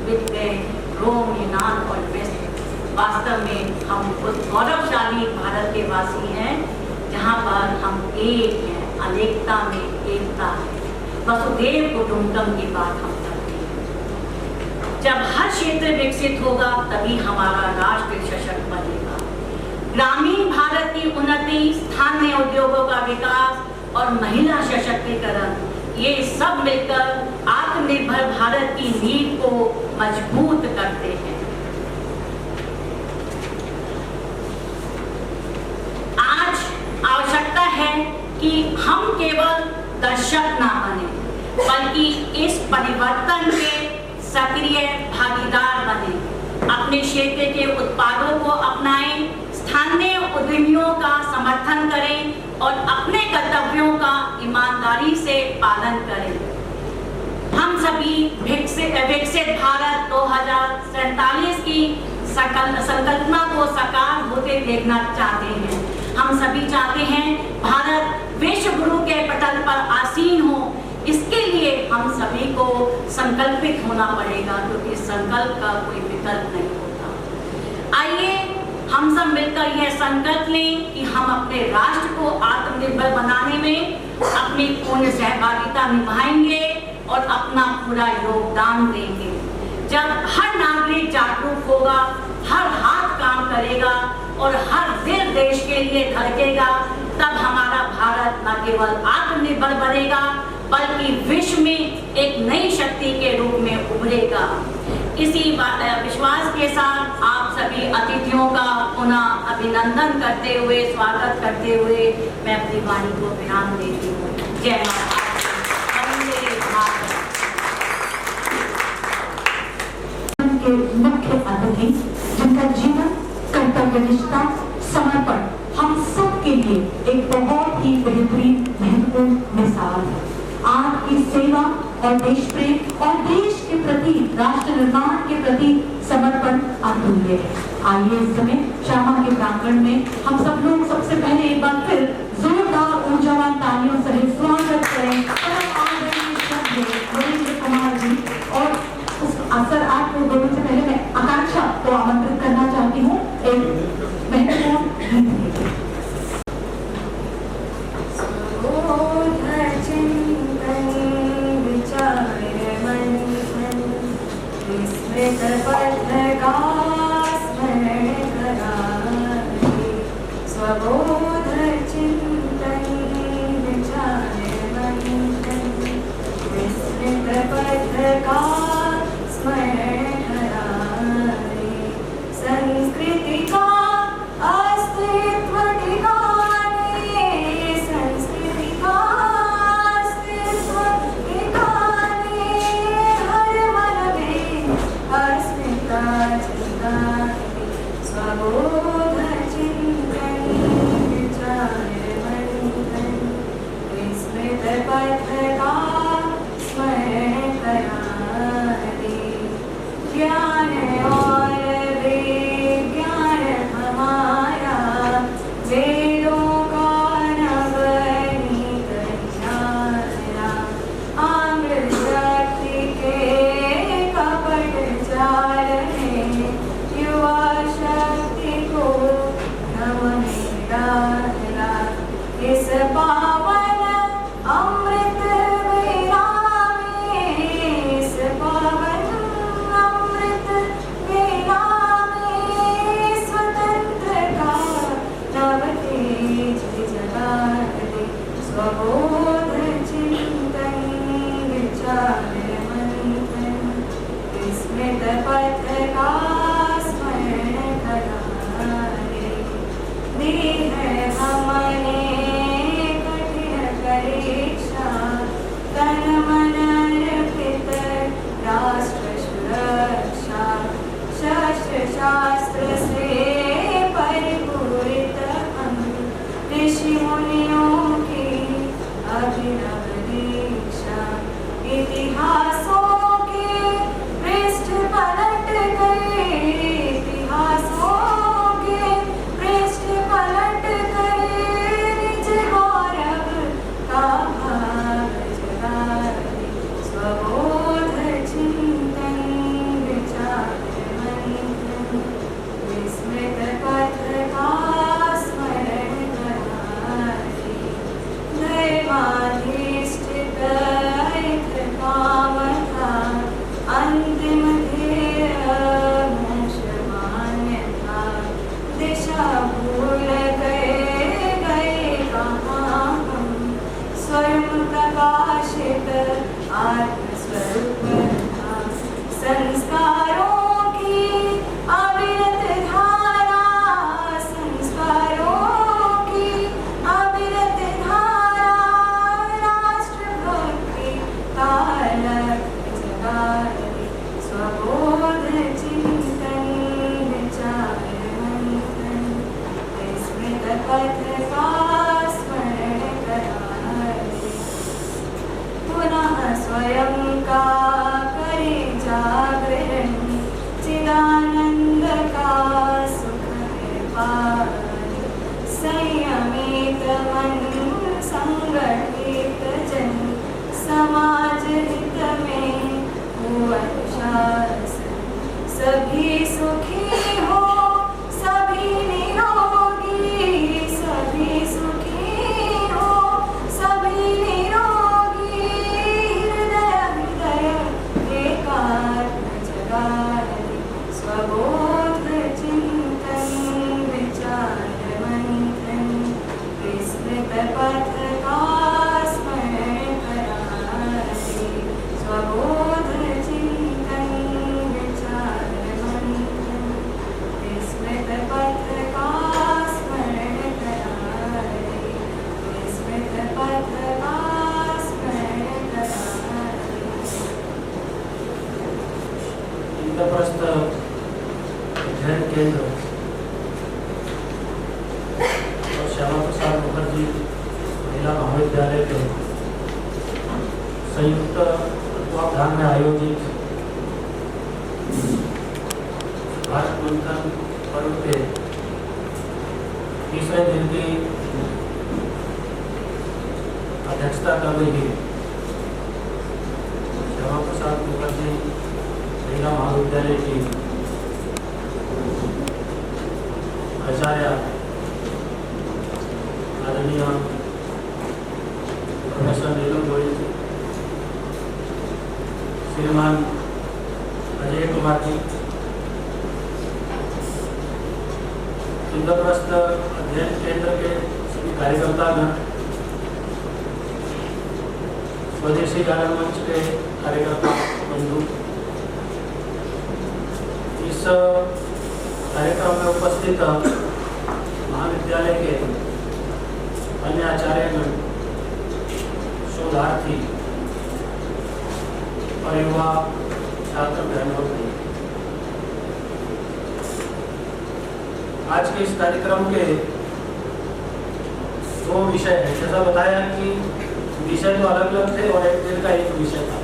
मिट गए रोम, यूनान और वेस्ट। वास्तव में हम उस गौरवशाली भारत के वासी हैं जहाँ पर हम एक हैं, अनेकता में एकता है। वसुधैव कुटुंबकम की बात हम करते हैं। जब हर क्षेत्र विकसित होगा तभी हमारा राष्ट्र सशक्त बनेगा। ग्रामीण भारत की उन्नति, स्थानीय उद्योगों का विकास और महिला सशक्तिकरण, ये सब मिलकर आत्मनिर्भर भारत की नींव को मजबूत करते हैं। आज आवश्यकता है कि हम केवल दर्शक ना बने बल्कि इस परिवर्तन के सक्रिय भागीदार बने। अपने क्षेत्र के उत्पादों को अपनाएं, स्थानीय उद्यमियों का समर्थन करें और अपने कर्तव्यों का ईमानदारी से पालन करें। हम सभी विकसित भारत 2047 की संकल्पना को साकार होते देखना चाहते हैं। हम सभी चाहते हैं भारत विश्व गुरु के पटल पर आसीन हो। इसके लिए हम सभी को संकल्पित होना पड़ेगा क्योंकि संकल्प का कोई विकल्प नहीं होता। आइए हम सब मिलकर यह संकल्प लें कि हम अपने राष्ट्र को आत्मनिर्भर बनाने में अपनी पूर्ण सहभागिता निभाएंगे और अपना पूरा योगदान देंगे। जब हर नागरिक जागरूक होगा, हर हाथ काम करेगा और हर दिल देश के लिए धड़केगा, तब हमारा भारत न केवल आत्मनिर्भर बनेगा बल्कि विश्व में एक नई शक्ति के रूप में उभरेगा। इसी विश्वास के साथ आप सभी अतिथियों का पुनः अभिनंदन करते हुए, स्वागत करते हुए मैं अपनी वाणी को विराम देती हूँ। जय माता वंदे भारत। के मुख्य अतिथि जिनका जीवन, कर्तव्यनिष्ठा, समर्पण हम सब के लिए एक बहुत ही बेहतरीन, महत्वपूर्ण मिसाल है। आपकी सेवा और देश प्रेम और देश के प्रति, राष्ट्र निर्माण के प्रति समर्पण अतुल्य है। आइए इस समय श्यामा के प्रांगण में हम सब लोग सबसे पहले एक बार फिर जोरदार ऊर्जावान तालियों से स्वागत करें वीरेंद्र कुमार जी। और उस अवसर आपको बोलने से पहले मैं आकांक्षा को आमंत्रित करना चाहती हूँ एक महत्वपूर्ण गीत के। स्वबोध चिंतन विचार मंथन विस्मृत पथ का स्मरण करारे संस्कृति का अस्तित्व ठिकाने, संस्कृति का अस्तित्व ठिकाने, हर मन में अस्मिता जगाए स्वबोध चिंतन विचार मंथन विस्मृत पथ का स्मरण करारे ज्ञान और विज्ञान हमारा वेदों का नवनीत विचारा आंग्ल शक्ति के कपट जाल में युवा शक्ति को नमन डाला। इस पावन अमृत वेला में, इस पावन अमृत वेला में स्वतंत्र का नव तेज जगा दे स्वबोध चिंतन विचार मंथन विस्मृत पथ का स्मरण करारे दी है हमने कठिन परीक्षा तन मन अर्पित राष्ट्र सुरक्षा शस्त्र शास्त्र से परिपूरित हम ऋषि मुनियों की अभिनव दीक्षा इतिहासों के पृष्ठ पलट गए, इतिहासों के पृष्ठ पलट गए, निज गौरव का भाग जगाए स्वबोध चिंतन विचार मंथन विस्मृत पथ का स्मरण करारे महिला महाविद्यालय के संयुक्त तत्वावधान में आयोजित भारत मंथन पर्व के तीसरे दिन की अध्यक्षता कर रही श्यामा प्रसाद मुखर्जी महिला महाविद्यालय की आचार्य आदरणीय प्रोफेसर नीलम गोयल जी, श्रीमान अजय कुमार जी, इंद्रप्रस्थ अध्ययन केंद्र के सभी कार्यकर्तागण, स्वदेशी गायन मंच के कार्यकर्ता बंधु, इस कार्यक्रम में उपस्थित महाविद्यालय के अन्य आचार्यगण, शोधार्थी और युवा छात्र बहनों, आज के इस कार्यक्रम के दो विषय हैं। जैसा बताया कि विषय तो अलग अलग थे और एक दिन का एक विषय था,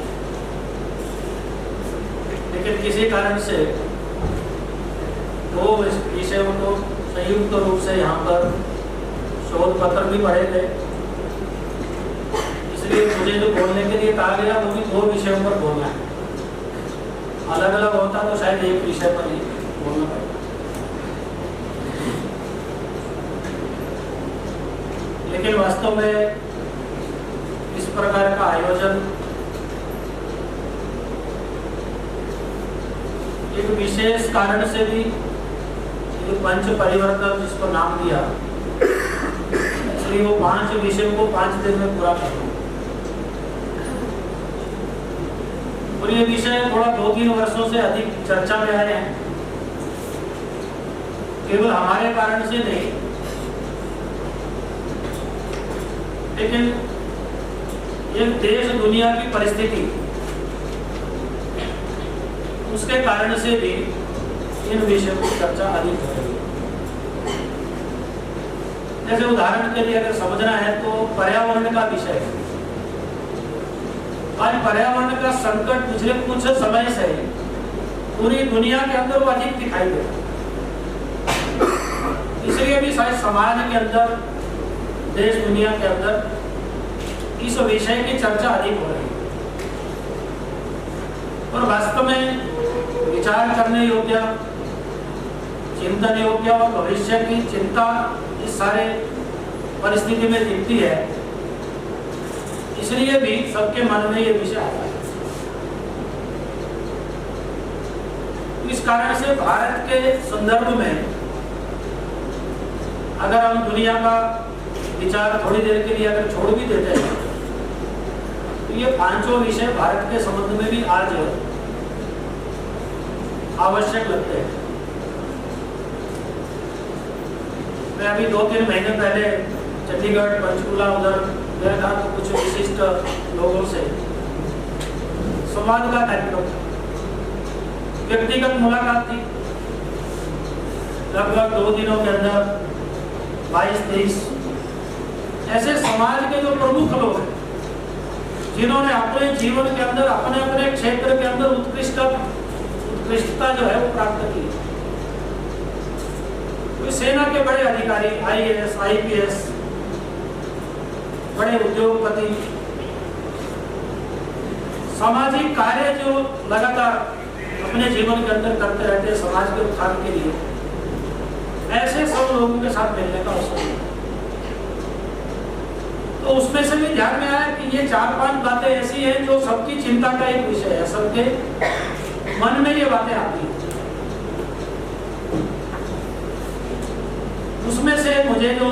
लेकिन किसी कारण से दो विषयों को संयुक्त रूप से यहाँ पर शोध पत्र भी पढ़े गए, इसलिए मुझे जो बोलने के लिए कहा गया वो भी दो विषयों पर बोलना है। अलग अलग होता तो शायद एक विषय पर ही बोलना पड़ेगा, लेकिन वास्तव में इस प्रकार का आयोजन एक विशेष कारण से भी, ये पंच परिवर्तन जिसको नाम दिया, इसलिए वो 5 विषयों को 5 दिन में पूरा करना। और ये विषय थोड़ा 2-3 वर्षों से अधिक चर्चा में आए हैं, केवल हमारे कारण से नहीं, लेकिन ये देश दुनिया की परिस्थिति, उसके कारण से भी इन विषयों की चर्चा अधिक हो रही है। जैसे उदाहरण के लिए अगर समझना है तो पर्यावरण का विषय है। आज पर्यावरण का संकट पिछले कुछ समय से पूरी दुनिया के अंदर वो अधिक दिखाई दे रहा है, इसलिए भी शायद समाज के अंदर, देश दुनिया के अंदर इस विषय की चर्चा अधिक हो रही है। और वास्तव में विचार करने योग्य, चिंतन योग्य और भविष्य की चिंता इस सारे परिस्थिति में दिखती है, इसलिए भी सबके मन में ये विषय आता है। इस कारण से भारत के संदर्भ में अगर हम दुनिया का विचार थोड़ी देर के लिए अगर छोड़ भी देते हैं तो ये 5 विषय भारत के संबंध में भी आज आवश्यक लगते हैं। मैं अभी 2-3 महीने पहले चंडीगढ़, पंचकुला उधर गया था, तो कुछ विशिष्ट लोगों से संवाद का कार्यक्रम, व्यक्तिगत मुलाकात थी। लगभग 2 दिनों के अंदर 22-23 ऐसे समाज के जो प्रमुख लोग हैं, जिन्होंने अपने जीवन के अंदर अपने अपने क्षेत्र के अंदर उत्कृष्टता जो है वो प्राप्त की। तो सेना के बड़े अधिकारी, IAS, IPS, बड़े उद्योगपति, सामाजिक कार्य जो लगातार अपने जीवन के अंदर करते रहते हैं समाज के उत्थान के लिए, ऐसे सब लोगों के साथ मिलने का अवसर मिला। तो उसमें से भी ध्यान में आया कि ये 4-5 बातें ऐसी हैं जो सबकी चिंता का एक विषय है, सबके मन में ये बातें आती हैं। उसमें से मुझे जो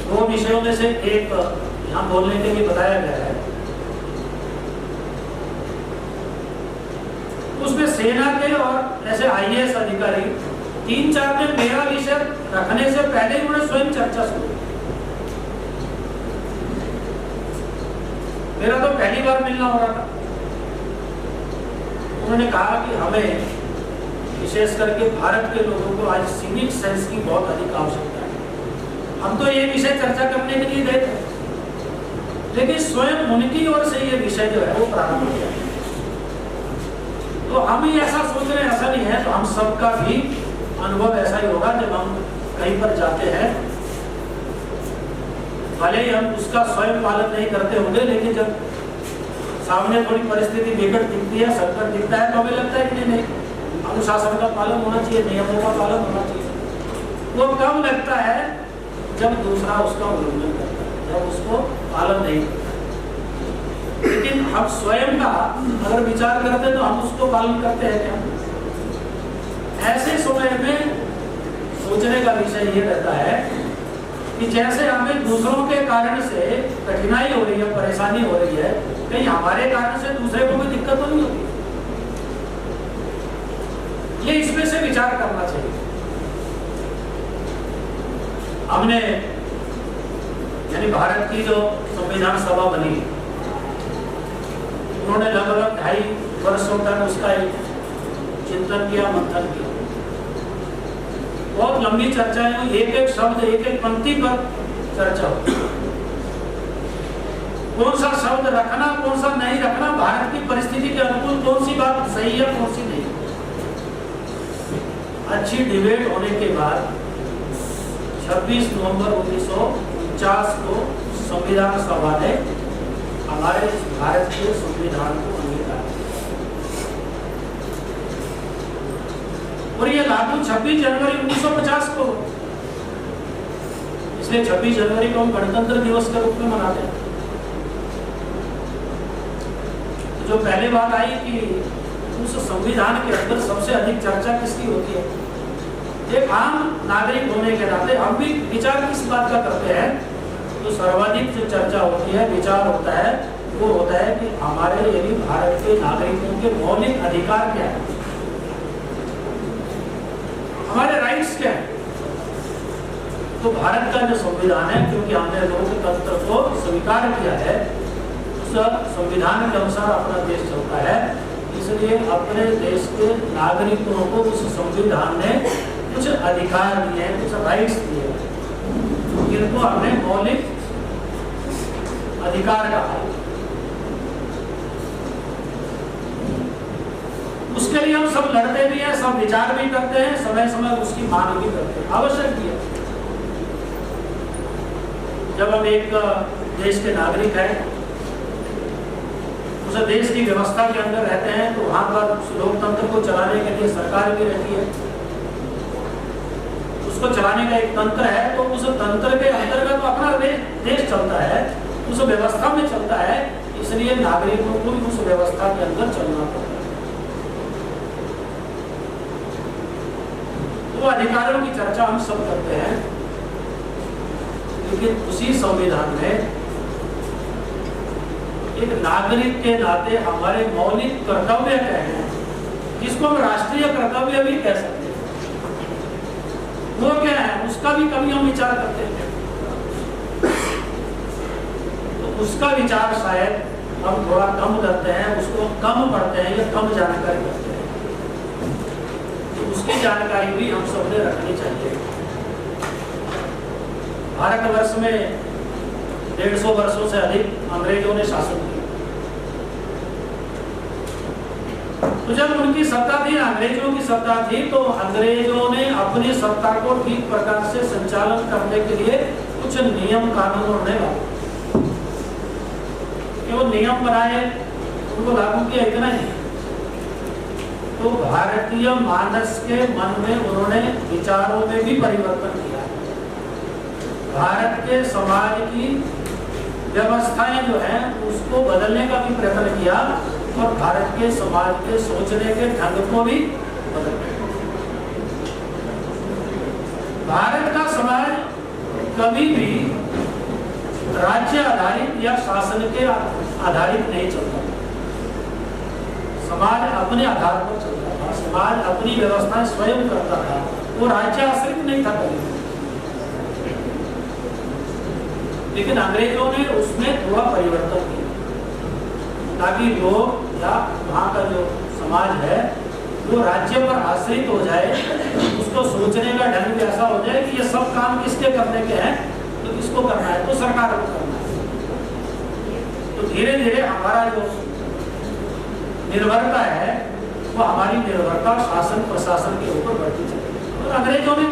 2 विषयों में से एक यहाँ बोलने के लिए बताया गया है, उसमें सेना के और ऐसे IAS अधिकारी 3-4 ने मेरा विषय रखने से पहले ही उन्होंने स्वयं चर्चा शुरू। मेरा तो पहली बार मिलना हो रहा था। उन्होंने कहा कि हमें विशेष करके भारत के लोगों को आज सिविक सेंस की बहुत अधिक आवश्यकता है। हम तो ये विषय चर्चा करने के लिए गए थे लेकिन स्वयं उनकी ओर से ये विषय जो है वो प्रारंभ किया। तो हम ही ऐसा सोच रहे हैं, ऐसा नहीं है। तो हम सबका भी अनुभव ऐसा ही होगा जब हम कहीं पर जाते हैं, भले ही हम उसका स्वयं पालन नहीं करते होंगे, लेकिन जब सामने थोड़ी परिस्थिति विकट दिखती है, संकट दिखता है, तो हमें लगता है कि नहीं, अनुशासन का पालन होना चाहिए, नियमों का पालन होना चाहिए। वो कम लगता है जब दूसरा उसका उल्लंघन करता है, जब उसको पालन नहीं करता। लेकिन हम स्वयं का अगर विचार करते हैं तो हम उसको पालन करते हैं क्या? ऐसे समय में सोचने का विषय ये रहता है कि जैसे हमें दूसरों के कारण से कठिनाई हो रही है, परेशानी हो रही है, कहीं हमारे कारण से दूसरे को भी दिक्कत तो नहीं होती। ये इसमें से विचार करना चाहिए। हमने यानी भारत की जो संविधान सभा बनी, उन्होंने लगभग 2.5 वर्षों तक उसका चिंतन किया, मंथन किया, बहुत लंबी चर्चाएं हुई, एक एक शब्द, एक एक पंक्ति पर चर्चा हुई। कौन सा शब्द रखना, कौन सा नहीं रखना, भारत की परिस्थिति के अनुकूल कौन सी बात सही है, कौन सी नहीं। अच्छी डिबेट होने के बाद 26 नवंबर 1949 को संविधान सभा ने हमारे भारत के संविधान को अंगीकार किया और ये लागू 26 जनवरी 1950 को। इसलिए 26 जनवरी को हम गणतंत्र दिवस के रूप में मनाते हैं। तो जो पहले बात आई कि उस संविधान के अंदर सबसे अधिक चर्चा किसकी होती है, एक आम नागरिक होने के नाते हम भी विचार किस बात का करते हैं, तो सर्वाधिक जो चर्चा होती है, विचार होता है, वो होता है कि हमारे यानी भारत के नागरिकों के मौलिक अधिकार क्या है, हमारे राइट्स क्या है। तो भारत का जो संविधान है, क्योंकि हमने लोकतंत्र को स्वीकार किया है, उस संविधान के अनुसार अपना देश चलता है, इसलिए अपने देश के नागरिकों को उस संविधान ने कुछ अधिकार दिए हैं, कुछ राइट्स दिए हैं, जिनको हमने मौलिक अधिकार कहा। उसके लिए हम सब लड़ते भी हैं, सब विचार भी करते हैं, समय समय उसकी मांग भी करते हैं, आवश्यक भी है। जब हम एक देश के नागरिक हैं, उस देश की व्यवस्था के अंदर रहते हैं, तो वहां पर उस लोकतंत्र को चलाने के लिए सरकार भी रहती है, उसको चलाने का एक तंत्र है, तो उस तंत्र के अंतर्गत अपना देश चलता है, उस व्यवस्था में चलता है, इसलिए नागरिकों को भी उस व्यवस्था के अंदर चलना पड़ता है। तो अधिकारों की चर्चा हम सब करते हैं, लेकिन उसी संविधान में एक नागरिक के नाते हमारे मौलिक कर्तव्य क्या है, जिसको हम राष्ट्रीय कर्तव्य भी कह सकते हैं, वो क्या है, उसका भी कभी हम विचार करते हैं। तो उसका विचार शायद हम थोड़ा कम करते हैं, उसको कम पढ़ते हैं या कम जानकारी करते हैं। तो उसकी जानकारी भी हम सबने रखनी चाहिए। भारतवर्ष में 150 वर्षों से अधिक अंग्रेजों ने शासन किया। तो जब उनकी सत्ता थी, अंग्रेजों की सत्ता थी, तो अंग्रेजों ने अपनी सत्ता को ठीक प्रकार से संचालन करने के लिए कुछ नियम कानून उन्होंने लाए। केवल नियम बनाए, उनको लागू किया, इतना ही। तो भारतीय मानस के मन में उन्होंने विचारों में भी परिवर्तन किया। भारत के समाज की व्यवस्थाएं जो हैं उसको बदलने का भी प्रयत्न किया और भारत के समाज के सोचने के ढंग को भी बदलने। भारत का समाज कभी भी राज्य आधारित या शासन के आधारित नहीं चलता। समाज अपने आधार पर चलता था, समाज अपनी व्यवस्थाएं स्वयं करता था, वो राज्य आश्रित नहीं था कभी। लेकिन अंग्रेजों ने उसमें थोड़ा परिवर्तन किया ताकि लोग या वहाँ का जो समाज है वो राज्य पर आश्रित हो जाए, उसको सोचने का ढंग भी ऐसा हो जाए कि ये सब काम किसके करने के हैं, तो किसको करना है, तो सरकार को करना है। तो धीरे धीरे हमारा जो निर्भरता है वो हमारी निर्भरता शासन प्रशासन के ऊपर बढ़ती चली। और अंग्रेजों ने,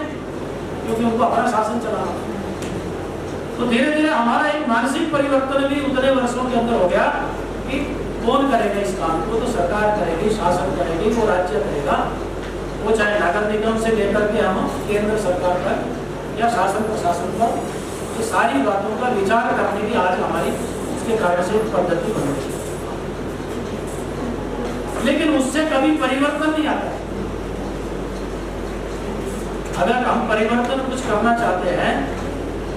क्योंकि उनको अपना शासन चलाना, तो धीरे धीरे हमारा एक मानसिक परिवर्तन भी उतने वर्षों के अंदर हो गया कि कौन करेगा इस काम को, तो सरकार करेगी, शासन करेगी, वो राज्य करेगा, वो चाहे नगर निगम से लेकर के हम केंद्र सरकार पर या शासन प्रशासन पर, ये सारी बातों का विचार करने की आज हमारी इसके कारण से पद्धति बन गई। लेकिन उससे कभी परिवर्तन नहीं आता। अगर हम परिवर्तन कुछ करना चाहते हैं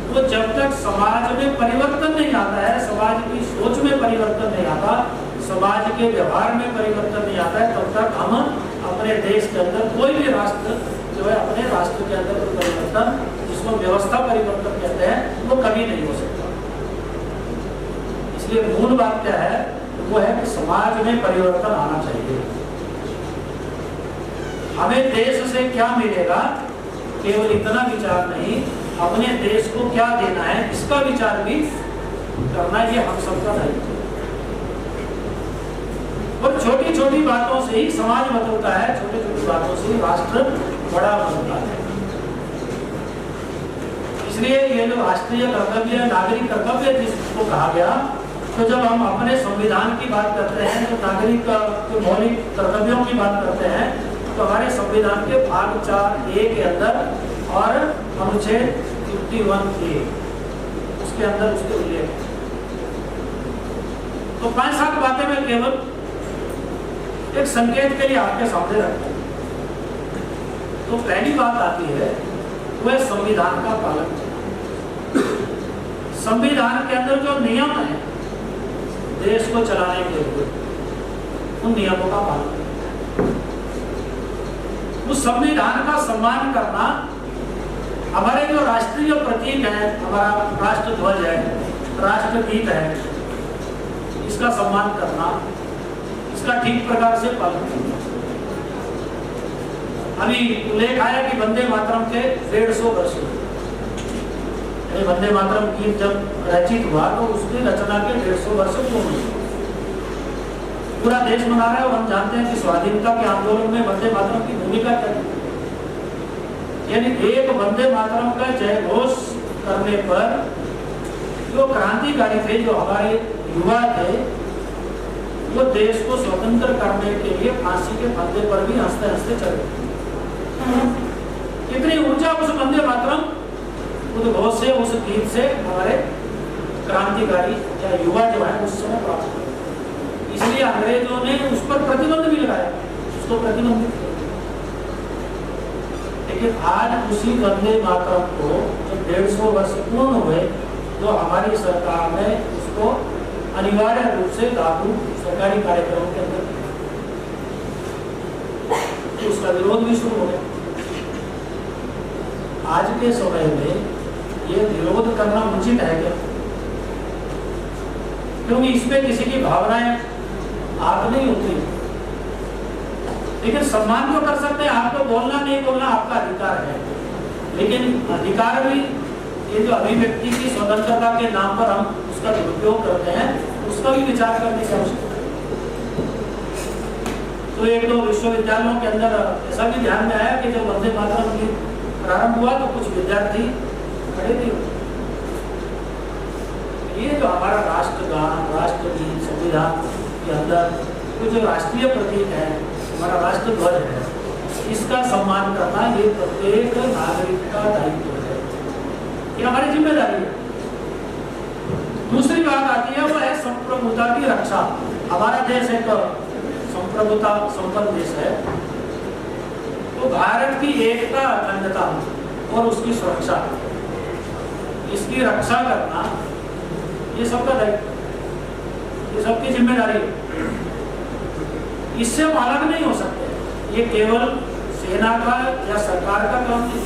तो जब तक समाज में परिवर्तन नहीं आता है, समाज की सोच में परिवर्तन नहीं आता, समाज के व्यवहार में परिवर्तन नहीं आता है, तब तक हम अपने देश के अंदर कोई भी राष्ट्र जो है अपने राष्ट्र के अंदर कोई परिवर्तन, जिसको व्यवस्था परिवर्तन कहते हैं, वो कभी नहीं हो सकता। इसलिए मूल बात क्या है, वो है कि समाज में परिवर्तन आना चाहिए। हमें देश से क्या मिलेगा, केवल इतना विचार नहीं, अपने देश को क्या देना है इसका विचार भी करना, ये हम सबका दायित्व है। और छोटी छोटी बातों से ही समाज बदलता है, छोटी छोटी बातों से ही राष्ट्र बड़ा बनता है। इसलिए ये जो राष्ट्रीय कर्तव्य, नागरिक कर्तव्य जिसको कहा गया, तो जब हम अपने संविधान की बात करते हैं, तो नागरिक के मौलिक कर्तव्यों की बात करते हैं, तो हमारे संविधान के भाग 4A के अंदर और अनुच्छेद 51A उसके अंदर उसके उल्लेख है। तो 5-7 बातें मैं केवल एक संकेत के लिए आपके सामने रखता हूं। तो पहली बात आती है वह संविधान का पालन। संविधान के अंदर जो नियम है देश को चलाने के लिए, उन नियमों का पालन, उस संविधान का सम्मान करना, हमारे जो राष्ट्रीय प्रतीक है, हमारा राष्ट्र ध्वज है, राष्ट्रगीत है, इसका सम्मान करना, इसका ठीक प्रकार से पालन करना। अभी उल्लेख आया कि वंदे मातरम के 150 वर्ष, वंदे मातरम गीत जब रचित हुआ तो उसकी रचना के 150 वर्ष पूर्ण हुए। पूरा देश मना रहा है और हम जानते हैं कि स्वाधीनता के आंदोलन में वंदे मातरम की भूमिका क्या थी। यानी एक वंदे मातरम का जय घोष करने पर जो क्रांतिकारी थे, जो हमारे युवा थे, वो देश को स्वतंत्र करने के लिए फांसी के फंदे पर भी हंसते हंसते चले। कितनी ऊर्जा उस वंदे मातरम उद्घोष से, उस गीत से हमारे क्रांतिकारी या युवा जो है उस समय प्राप्त हुए। इसलिए अंग्रेजों ने उस पर प्रतिबंध भी लगाया, उसको प्रतिबंधित किया। लेकिन आज उसी वंदे मातरम को जब 150 वर्ष पूर्ण हुए, तो हमारी सरकार ने उसको अनिवार्य रूप से लागू सरकारी कार्यक्रमों के अंदर तो उसका विरोध भी शुरू हो गया। आज के समय में ये विरोध करना उचित है क्या? क्योंकि इसमें किसी की भावनाएं आप नहीं होती, लेकिन सम्मान तो कर सकते हैं। आपको बोलना नहीं बोलना आपका अधिकार है, लेकिन अधिकार भी, ये जो अभिव्यक्ति की स्वतंत्रता के नाम पर हम उसका दुरुपयोग करते हैं, उसका भी विचार करने की आवश्यकता है। तो एक दो विश्वविद्यालयों के अंदर ऐसा भी ध्यान में आया कि जब वंदे मातरम की प्रारंभ हुआ तो कुछ विद्यार्थी खड़े थे। ये जो हमारा राष्ट्रगान, राष्ट्रगीत, संविधान के अंदर तो जो राष्ट्रीय प्रतीक है, हमारा राष्ट्र ध्वज है, इसका सम्मान करना ये प्रत्येक नागरिक का दायित्व है, ये हमारी जिम्मेदारी है। दूसरी बात आती है वो है संप्रभुता की रक्षा। हमारा देश एक संप्रभुता संपन्न देश है, तो भारत की एकता, अखंडता और उसकी सुरक्षा, इसकी रक्षा करना ये सबका दायित्व, ये सबकी जिम्मेदारी है। इससे हम अलग नहीं हो सकते, ये केवल सेना का या सरकार का काम नहीं।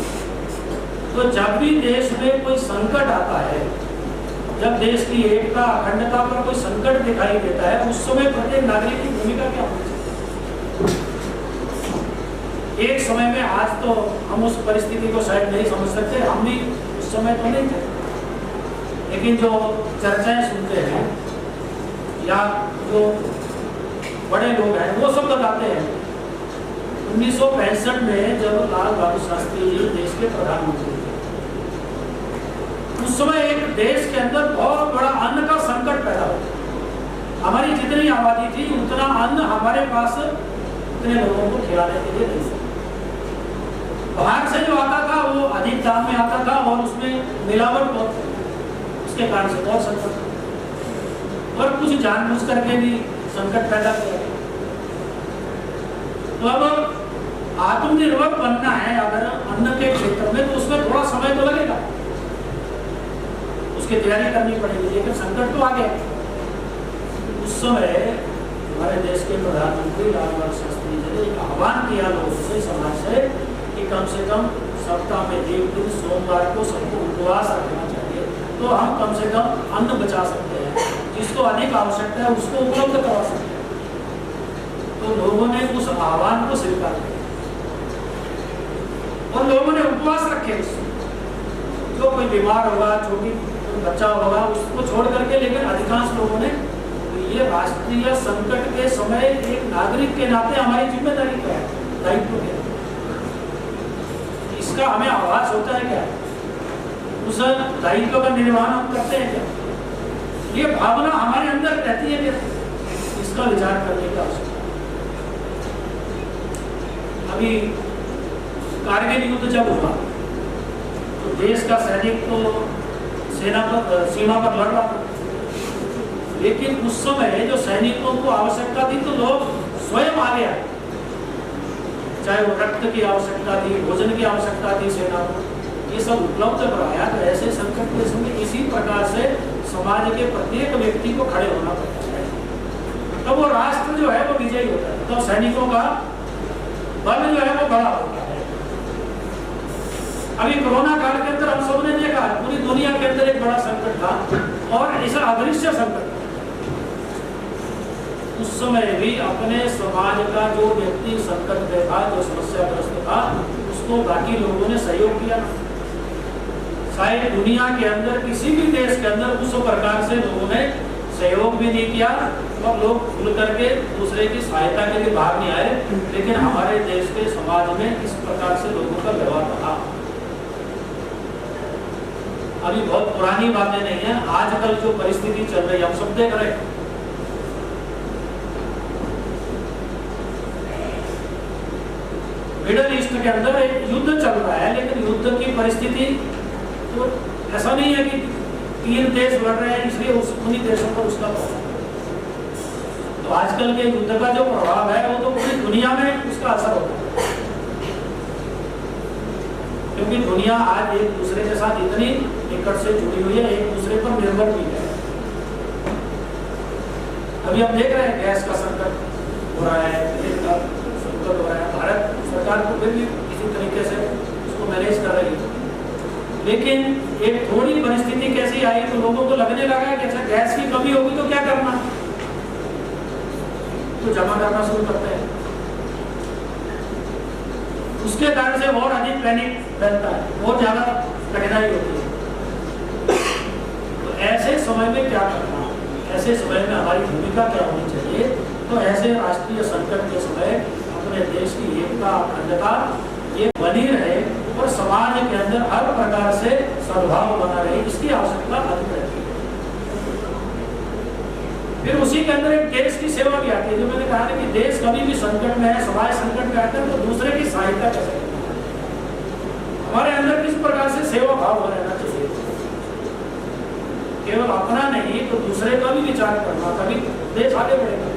तो जब भी देश में कोई संकट आता है, जब देश की एकता, अखंडता पर कोई संकट दिखाई देता है, उस समय प्रत्येक नागरिक की भूमिका क्या होनी चाहिए? एक समय में, आज तो हम उस परिस्थिति को शायद नहीं समझ सकते, हम भी उस समय तो नहीं थे, लेकिन जो चर्चाएं सुनते हैं या जो बड़े लोग हैं वो सब बताते हैं 1965 में जब लाल बहादुर शास्त्री जी देश के प्रधानमंत्री थे, उस समय एक देश के अंदर बहुत बड़ा अन्न का संकट पैदा हुआ। हमारी जितनी आबादी थी उतना अन्न हमारे पास उतने लोगों को खिलाने के लिए नहीं था। बाहर से जो आता था वो अधिक दाम में आता था और उसमें मिलावट बहुत थी, उसके कारण से बहुत संकट था। और कुछ जानबूझ करके भी संकट पैदा किया। तो अब आत्मनिर्भर बनना है अगर अन्न के क्षेत्र में, तो उसमें थोड़ा समय तो लगेगा, उसकी तैयारी करनी पड़ेगी। लेकिन संकट तो आ गया। उस समय हमारे देश के प्रधानमंत्री लाल बहादुर शास्त्री जी ने एक आह्वान किया लोगों से, समाज से, कि कम से कम सप्ताह में एक दिन सोमवार को सबको उपवास रखना चाहिए, तो हम कम से कम अन्न बचा सकते हैं, जिसको अधिक आवश्यकता है उसको उपलब्ध करवा सकते हैं। तो लोगों ने उस आह्वान को स्वीकार किया और लोगों ने उपवास रखे। जो कोई बीमार होगा, छोटी बच्चा होगा, उसको छोड़ करके, लेकिन अधिकांश लोगों ने, ये राष्ट्रीय संकट के समय एक नागरिक के नाते हमारी जिम्मेदारी क्या है, दायित्व क्या है, इसका हमें आभास होता है क्या, उस दायित्व का निर्वहन हम करते हैं क्या, ये भावना हमारे अंदर रहती है क्या, इसका विचार करने की आवश्यकता है। अभी कारगिल युद्ध जब हुआ तो देश का सैनिक तो सीमा पर लड़ रहा था, लेकिन उस समय जो सैनिकों को आवश्यकता थी तो लोग स्वयं आगे आए, चाहे वो रक्त की आवश्यकता थी, भोजन की आवश्यकता थी, सेना को ये सब उपलब्ध कराया। तो ऐसे संकट के समय इसी प्रकार से समाज के प्रत्येक व्यक्ति को खड़े होना पड़ता है, तब वो राष्ट्र जो है वो विजयी होता है, तो सैनिकों का बल जो है वो बड़ा होता है। अभी कोरोना काल के अंदर हम सब ने देखा पूरी दुनिया के अंदर एक बड़ा संकट था और ऐसा अदृश्य संकट था। उस समय भी अपने समाज का जो व्यक्ति संकट में था, जो समस्याग्रस्त था, उसको बाकी लोगों ने सहयोग किया। शायद दुनिया के अंदर किसी भी देश के अंदर उस प्रकार से लोगों ने सहयोग भी नहीं किया और लोग खुल करके दूसरे की सहायता के लिए बाहर नहीं आए, लेकिन हमारे देश के समाज में इस प्रकार से लोगों का व्यवहार रहा। अभी बहुत पुरानी बातें नहीं है, आजकल जो परिस्थिति चल रही है हम सब देख रहे हैं। मिडल ईस्ट के अंदर एक युद्ध चल रहा है, लेकिन युद्ध की परिस्थिति तो ऐसा नहीं है कि 3 देश लड़ रहे हैं इसलिए उन्हीं देशों पर उसका प्रभाव। तो आजकल के युद्ध का जो प्रभाव है वो तो पूरी दुनिया में उसका असर होता है, क्योंकि दुनिया आज एक दूसरे के साथ इतनी निकट से जुड़ी हुई है, एक दूसरे पर निर्भर भी है। अभी हम देख रहे हैं गैस का संकट हो रहा है, तेल का संकट हो रहा है। भारत सरकार को फिर भी किसी तरीके से उसको मैनेज कर रही है, लेकिन एक थोड़ी परिस्थिति कैसी आई तो लोगों को लगने लगा कि अच्छा गैस की कमी होगी तो क्या करना, तो जमा करना शुरू करते हैं। उसके कारण से और अधिक पैनिक फैलता है, और ज्यादा कठिनाई होती है। तो ऐसे समय में क्या करना, ऐसे समय में हमारी भूमिका क्या होनी चाहिए? तो ऐसे राष्ट्रीय संकट के समय अपने देश की एकता, अखंडता ये बनी रहे और समाज के अंदर हर प्रकार से सद्भाव बना रहे, इसकी आवश्यकता अधिक रहती है। फिर उसी के अंदर एक देश की सेवा भी आती है। जो मैंने कहा कि देश कभी भी संकट में है, समाज संकट में आता है, तो दूसरे की सहायता कैसे करना है, हमारे अंदर किस प्रकार से सेवा भाव रहना चाहिए। केवल अपना नहीं तो दूसरे का भी विचार करना, तभी देश आगे बढ़ेगा।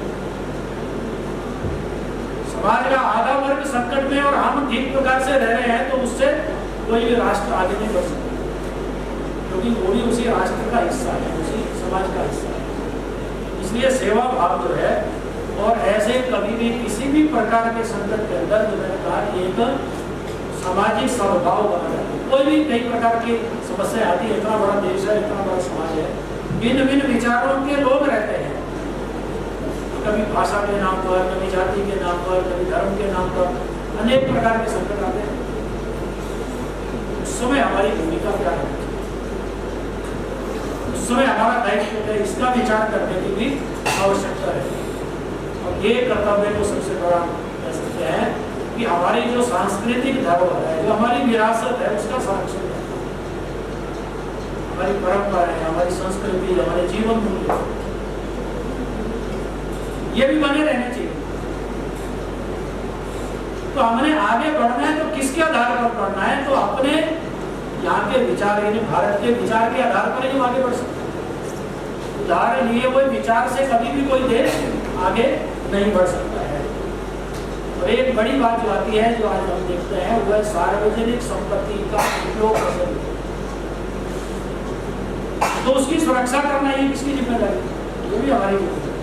समाज का आधा वर्ग संकट में और हम ठीक प्रकार से रह रहे हैं तो उससे कोई भी राष्ट्र आगे नहीं बढ़ सकता, क्योंकि वो भी उसी राष्ट्र का हिस्सा है, उसी समाज का हिस्सा है। इसलिए सेवा भाव जो है, और ऐसे कभी भी किसी भी प्रकार के संकट के अंदर जो मैंने कहा कि एक सामाजिक सद्भाव बना रहता है। कोई भी कई प्रकार की समस्या आती है, इतना बड़ा देश है, इतना बड़ा समाज है, भिन्न भिन्न विचारों के लोग रहते हैं, कभी भाषा के नाम पर, कभी जाति के नाम पर, कभी धर्म के नाम पर, अनेक प्रकार के संकट आते हैं। उस समय हमारी भूमिका क्या है? उस उस समय हमारा दायित्व है, इसका विचार करने की भी आवश्यकता है। और ये कर्तव्य को सबसे बड़ा कह सकते हैं कि हमारी जो सांस्कृतिक धरोहर है, जो हमारी विरासत है, उसका संरक्षण करना, हमारी परंपरा है, हमारी संस्कृति, हमारे जीवन मूल्य, ये भी बने रहने चाहिए। तो हमने आगे बढ़ना है तो किसके आधार पर बढ़ना है? तो अपने यहाँ के विचार, यानी भारत के विचार के आधार पर ही हम आगे बढ़ सकते हैं। उदाहरण लिए हुए विचार से कभी भी कोई देश आगे नहीं बढ़ सकता है। और एक बड़ी बात जो आती है, जो आज हम देखते हैं, वह सार्वजनिक संपत्ति का उपयोग कैसे, तो उसकी सुरक्षा करना ये किसकी जिम्मेदारी है? वो भी हमारी जिम्मेदारी।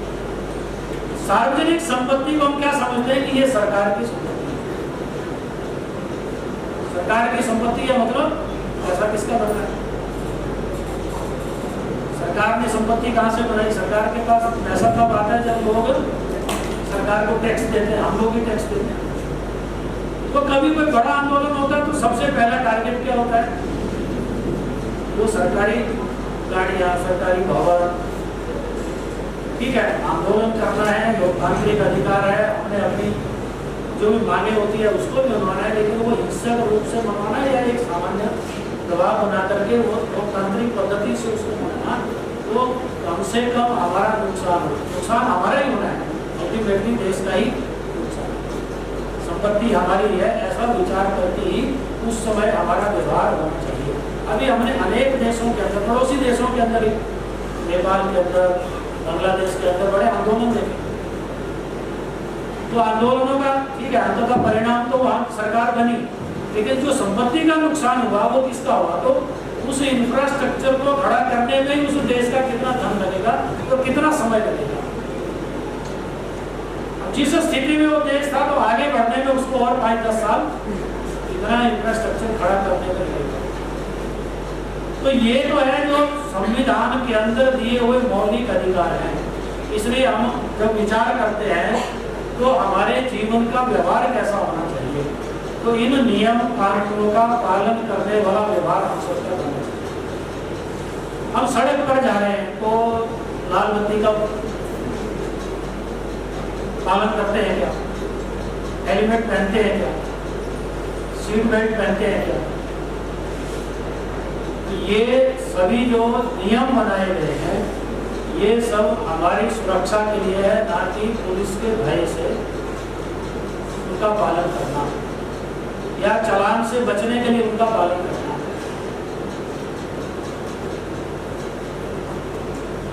सार्वजनिक संपत्ति को हम क्या समझते हैं कि ये सरकार की संपत्ति है। सरकार की संपत्ति का मतलब ऐसा किसका बना है? सरकार ने संपत्ति कहाँ से बनाई? सरकार के पास पैसा कब आता है? जब लोग सरकार को टैक्स देते हैं, हम लोग भी टैक्स देते हैं। तो कभी कोई बड़ा आंदोलन होता है तो सबसे पहला टारगेट क्या होता है? वो सरकारी गाड़ियाँ, सरकारी भवन, ठीक है, आंदोलन करना है, लोकतांत्रिक अधिकार है, हमने अपनी जो भी मांगे होती है उसको भी मनवाना है, लेकिन वो हिंसक रूप से मनवाना या एक सामान्य दबाव बना करके वो लोकतांत्रिक पद्धति से उसको मनाना, तो कम से कम हमारा नुकसान हमारा ही होना है, अल्टीमेटली देश का ही नुकसान। संपत्ति हमारी है ऐसा विचार करके ही उस समय हमारा व्यवहार होना चाहिए। अभी हमने अनेक देशों के अंदर, पड़ोसी देशों के अंदर, नेपाल के अंदर, बांग्लादेश के अंदर बड़े आंदोलन देखे। तो आंदोलनों का ठीक है, अंततः परिणाम तो वहाँ सरकार बनी, लेकिन जो संपत्ति का नुकसान हुआ वो किसका हुआ? तो उस इंफ्रास्ट्रक्चर को खड़ा करने में ही उस देश का कितना धन लगेगा, तो कितना समय लगेगा। अब जिस स्थिति में वो देश था, तो आगे बढ़ने में उसको और 5-10 साल इतना इंफ्रास्ट्रक्चर खड़ा करने में लगेगा। तो ये तो है जो संविधान के अंदर दिए हुए मौलिक अधिकार हैं। इसलिए हम जब विचार करते हैं तो हमारे जीवन का व्यवहार कैसा होना चाहिए, तो इन नियम कानूनों का पालन करने वाला व्यवहार हम सबका करना चाहिए। हम सड़क पर जा रहे हैं तो लाल बत्ती का पालन करते हैं क्या? हेलमेट पहनते हैं क्या? सीट बेल्ट पहनते हैं क्या? ये सभी जो नियम बनाए गए हैं, ये सब हमारी सुरक्षा के लिए है, ना कि पुलिस के भय से उनका पालन करना या चालान से बचने के लिए उनका पालन करना।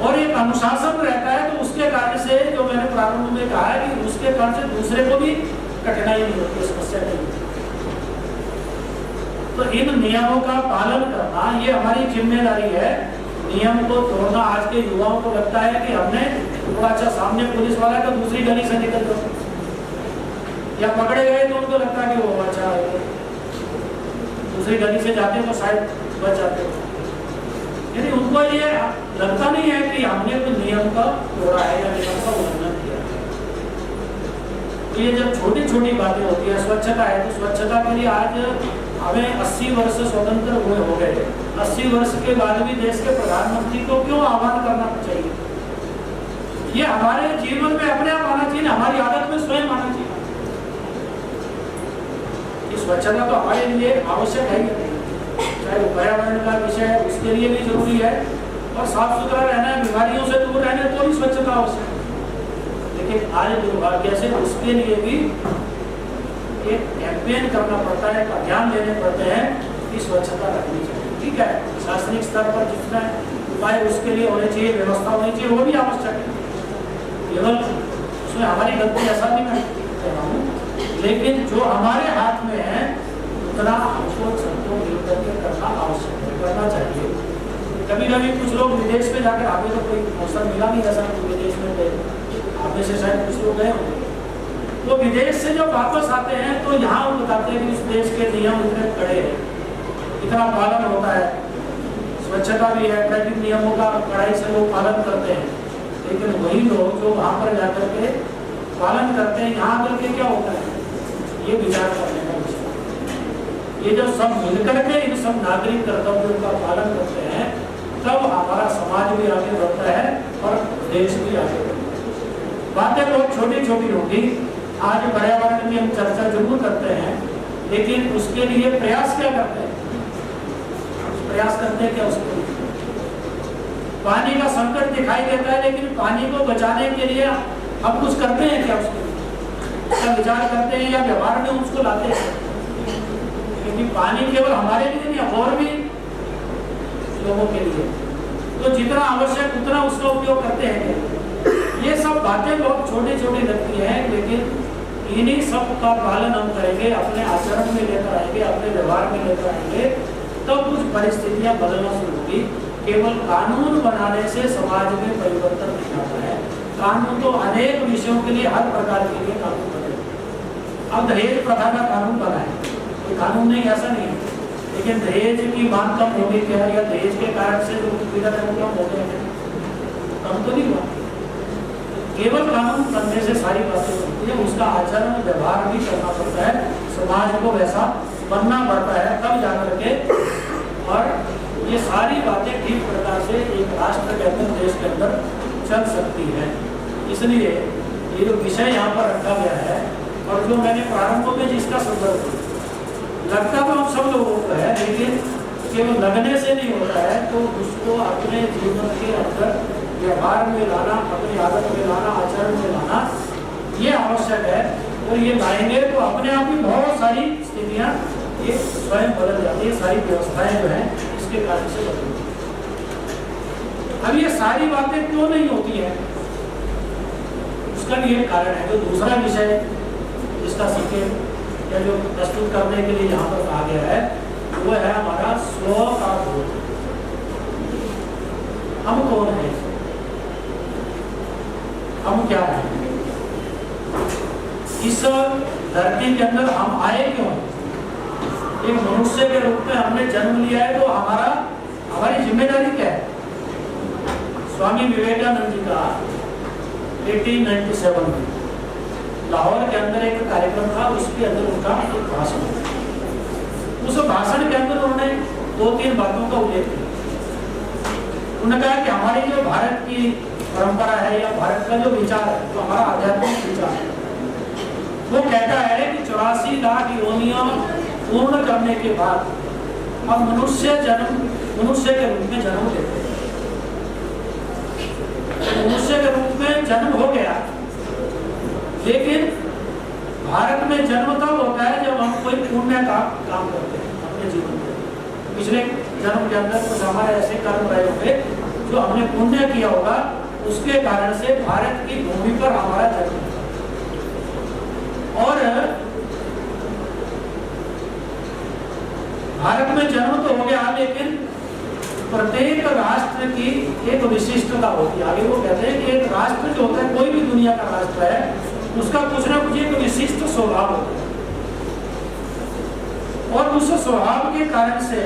और एक अनुशासन रहता है, तो उसके कारण से, जो मैंने प्रारंभ में कहा है कि उसके कारण से दूसरे को भी कठिनाई नहीं होती, समस्या नहीं होती। तो इन नियमों का पालन करना ये हमारी जिम्मेदारी है। नियम को तोड़ना, आज के युवाओं को लगता है कि हमने थोड़ा अच्छा सामने पुलिस वाला है तो दूसरी गली से निकल जाओ, या पकड़े गए तो उनको लगता है कि वो अच्छा है, दूसरी गली से जाते तो शायद बच जाते हो। यानी उनको ये लगता नहीं है कि हमने कोई नियम का तोड़ा है या नियम का उल्लंघन किया है। तो ये जब छोटी छोटी बातें होती है, स्वच्छता है, तो स्वच्छता के लिए आज हमें 80 वर्ष स्वतंत्र हुए हो गए, 80 वर्ष के बाद भी देश के प्रधानमंत्री को क्यों आह्वान करना चाहिए? ये हमारे जीवन में अपने आप आना चाहिए, हमारी आदत में स्वयं आना चाहिए। ये स्वच्छता तो हमारे लिए आवश्यक है, चाहे वो पर्यावरण का विषय है उसके लिए भी जरूरी है, और साफ सुथरा रहना है, बीमारियों से दूर रहना तो भी स्वच्छता आवश्यक है। लेकिन आज दुर्भाग्य से उसके लिए भी एक कैंपेन करना पड़ता है, अभियान लेने पड़ते हैं कि स्वच्छता रखनी चाहिए। ठीक है, शासनिक स्तर पर जितना उपाय उसके लिए होने चाहिए, व्यवस्था होनी चाहिए, वो भी आवश्यक है। केवल उसमें हमारी गलती ऐसा भी मैं कह रहा हूँ, लेकिन जो हमारे हाथ में है उतना हमको सबको मिलकर के करना आवश्यक है, करना चाहिए। कभी कभी कुछ लोग विदेश में जाकर, हमें तो कोई अवसर मिला नहीं ऐसा कि विदेश में गए, हमें से शायद कुछ लोग गए होंगे, वो विदेश से जब वापस आते हैं तो यहाँ वो बताते हैं कि उस देश के नियम इतने कड़े हैं, इतना पालन होता है, स्वच्छता भी है, ट्रैफिक नियमों का कड़ाई से लोग पालन करते हैं। लेकिन वही लोग जो वहाँ पर जाकर के पालन करते हैं, यहाँ आकर के क्या होता है, ये विचार करने का विषय। ये जो सब मिलकर के इन सब नागरिक कर्तव्यों का पालन करते हैं, तब हमारा समाज भी आगे बढ़ता है और देश भी आगे बढ़ता है। बातें बहुत छोटी छोटी होगी। आज पर्यावरण की हम चर्चा जरूर करते हैं, लेकिन उसके लिए प्रयास क्या करते हैं? प्रयास करते हैं क्या उसके लिए? पानी का संकट दिखाई देता है, लेकिन पानी को बचाने के लिए हम कुछ करते हैं क्या? उसके लिए क्या विचार करते हैं या व्यवहार में उसको लाते हैं? क्योंकि पानी केवल हमारे लिए नहीं, और भी लोगों के लिए, तो जितना आवश्यक उतना उसका उपयोग करते हैं। ये सब बातें बहुत छोटी छोटी लगती हैं, लेकिन इन्हीं सब का पालन हम करेंगे, अपने आचरण में लेकर आएंगे, अपने व्यवहार में लेकर आएंगे, तब कुछ परिस्थितियां बदलना शुरू होगी। केवल कानून बनाने से समाज में परिवर्तन नहीं आता है। कानून तो अनेक विषयों के लिए, हर प्रकार के लिए कानून बने। अब दहेज प्रथा का कानून बना है, कोई कानून नहीं, ऐसा नहीं है, लेकिन दहेज की मांग कम हो गई क्या? या दहेज के कारण से जो पीड़ित है वो कम हो गए हैं? कम तो नहीं हुआ। केवल कानून करने से सारी बातें होती है, उसका आचरण व्यवहार भी करना पड़ता है, समाज को वैसा बनना पड़ता है, तब जाकर के और ये सारी बातें ठीक प्रकार से एक राष्ट्र के अंदर, देश के अंदर चल सकती है। इसलिए ये जो विषय यहाँ पर रखा गया है, और जो मैंने प्रारंभ में जिसका संदर्भ लगता तो हम सब लोगों को है, लेकिन केवल लगने से नहीं होता है, तो उसको अपने जीवन के अंदर व्यवहार में लाना, अपनी आदत में लाना, आचरण में लाना, ये आवश्यक है। और ये लाएंगे तो अपने आप ही बहुत सारी स्थितियाँ ये स्वयं बदल जाती है, सारी व्यवस्थाएं जो हैं इसके कारण से बदलती हैं। अब ये सारी बातें क्यों नहीं होती हैं, उसका भी एक कारण है। तो दूसरा विषय जिसका संकेत या जो प्रस्तुत करने के लिए यहाँ पर कहा गया है, वो है हमारा स्व का बोध। हम कौन है, हम क्या है, इस धरती के अंदर हम आए क्यों? एक मनुष्य के रूप में हमने जन्म लिया है, तो हमारी जिम्मेदारी क्या है? स्वामी विवेकानंद जी का 1897 में लाहौर के अंदर एक कार्यक्रम था, उसके अंदर उनका एक भाषण, उस भाषण के अंदर उन्होंने 2-3 बातों का उल्लेख किया। उन्होंने कहा कि हमारी जो भारत की परंपरा है या भारत का जो विचार है, जो हमारा आध्यात्मिक विचार है, वो कहता है कि 84 लाख योनियां पूर्ण करने के बाद हम मनुष्य के रूप में जन्म लेते हैं। मनुष्य के रूप में जन्म हो गया, लेकिन भारत में जन्म तब होता है जब हम कोई पुण्य का काम करते हैं अपने जीवन में। पिछले जन्म के अंदर कुछ हमारे ऐसे कर्म रहे होंगे जो हमने पुण्य किया होगा, उसके कारण से भारत की भूमि पर हमारा जन्म है। और भारत में जन्म तो हो गया, लेकिन प्रत्येक राष्ट्र की एक विशिष्टता होती है। आगे वो कहते हैं कि एक राष्ट्र जो होता है, कोई भी दुनिया का राष्ट्र है, उसका कुछ ना कुछ एक विशिष्ट स्वभाव होता है, और उस स्वभाव के कारण से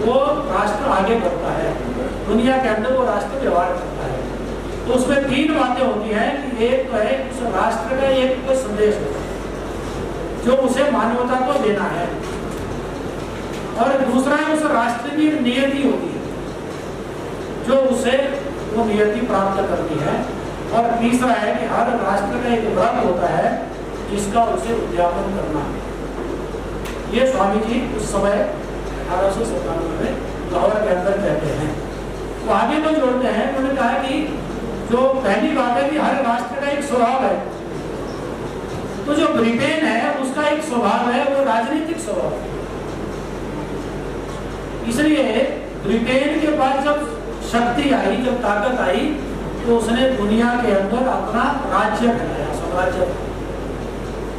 वो राष्ट्र आगे बढ़ता है, दुनिया के अंदर वो राष्ट्र व्यवहार करता है। तो उसमें 3 बातें होती हैं कि एक तो है उस राष्ट्र का एक तो संदेश होता है जो उसे मानवता को देना है, और दूसरा है उस राष्ट्र की नियति होती है जो उसे वो नियति प्राप्त करती है, और तीसरा है कि हर राष्ट्र का एक व्रत होता है जिसका उसे उद्यापन करना है। ये स्वामी जी उस समय 1897 में लाहौर के अंदर कहते हैं। तो आगे तो जोड़ते हैं, उन्होंने कहा कि जो पहली बात है कि हर राष्ट्र का एक स्वभाव है, तो जो ब्रिटेन है उसका एक स्वभाव है, वो राजनीतिक स्वभाव है। इसलिए ब्रिटेन के पास जब शक्ति आई, जब ताकत आई, तो उसने दुनिया के अंदर अपना राज्य बनाया, साम्राज्य।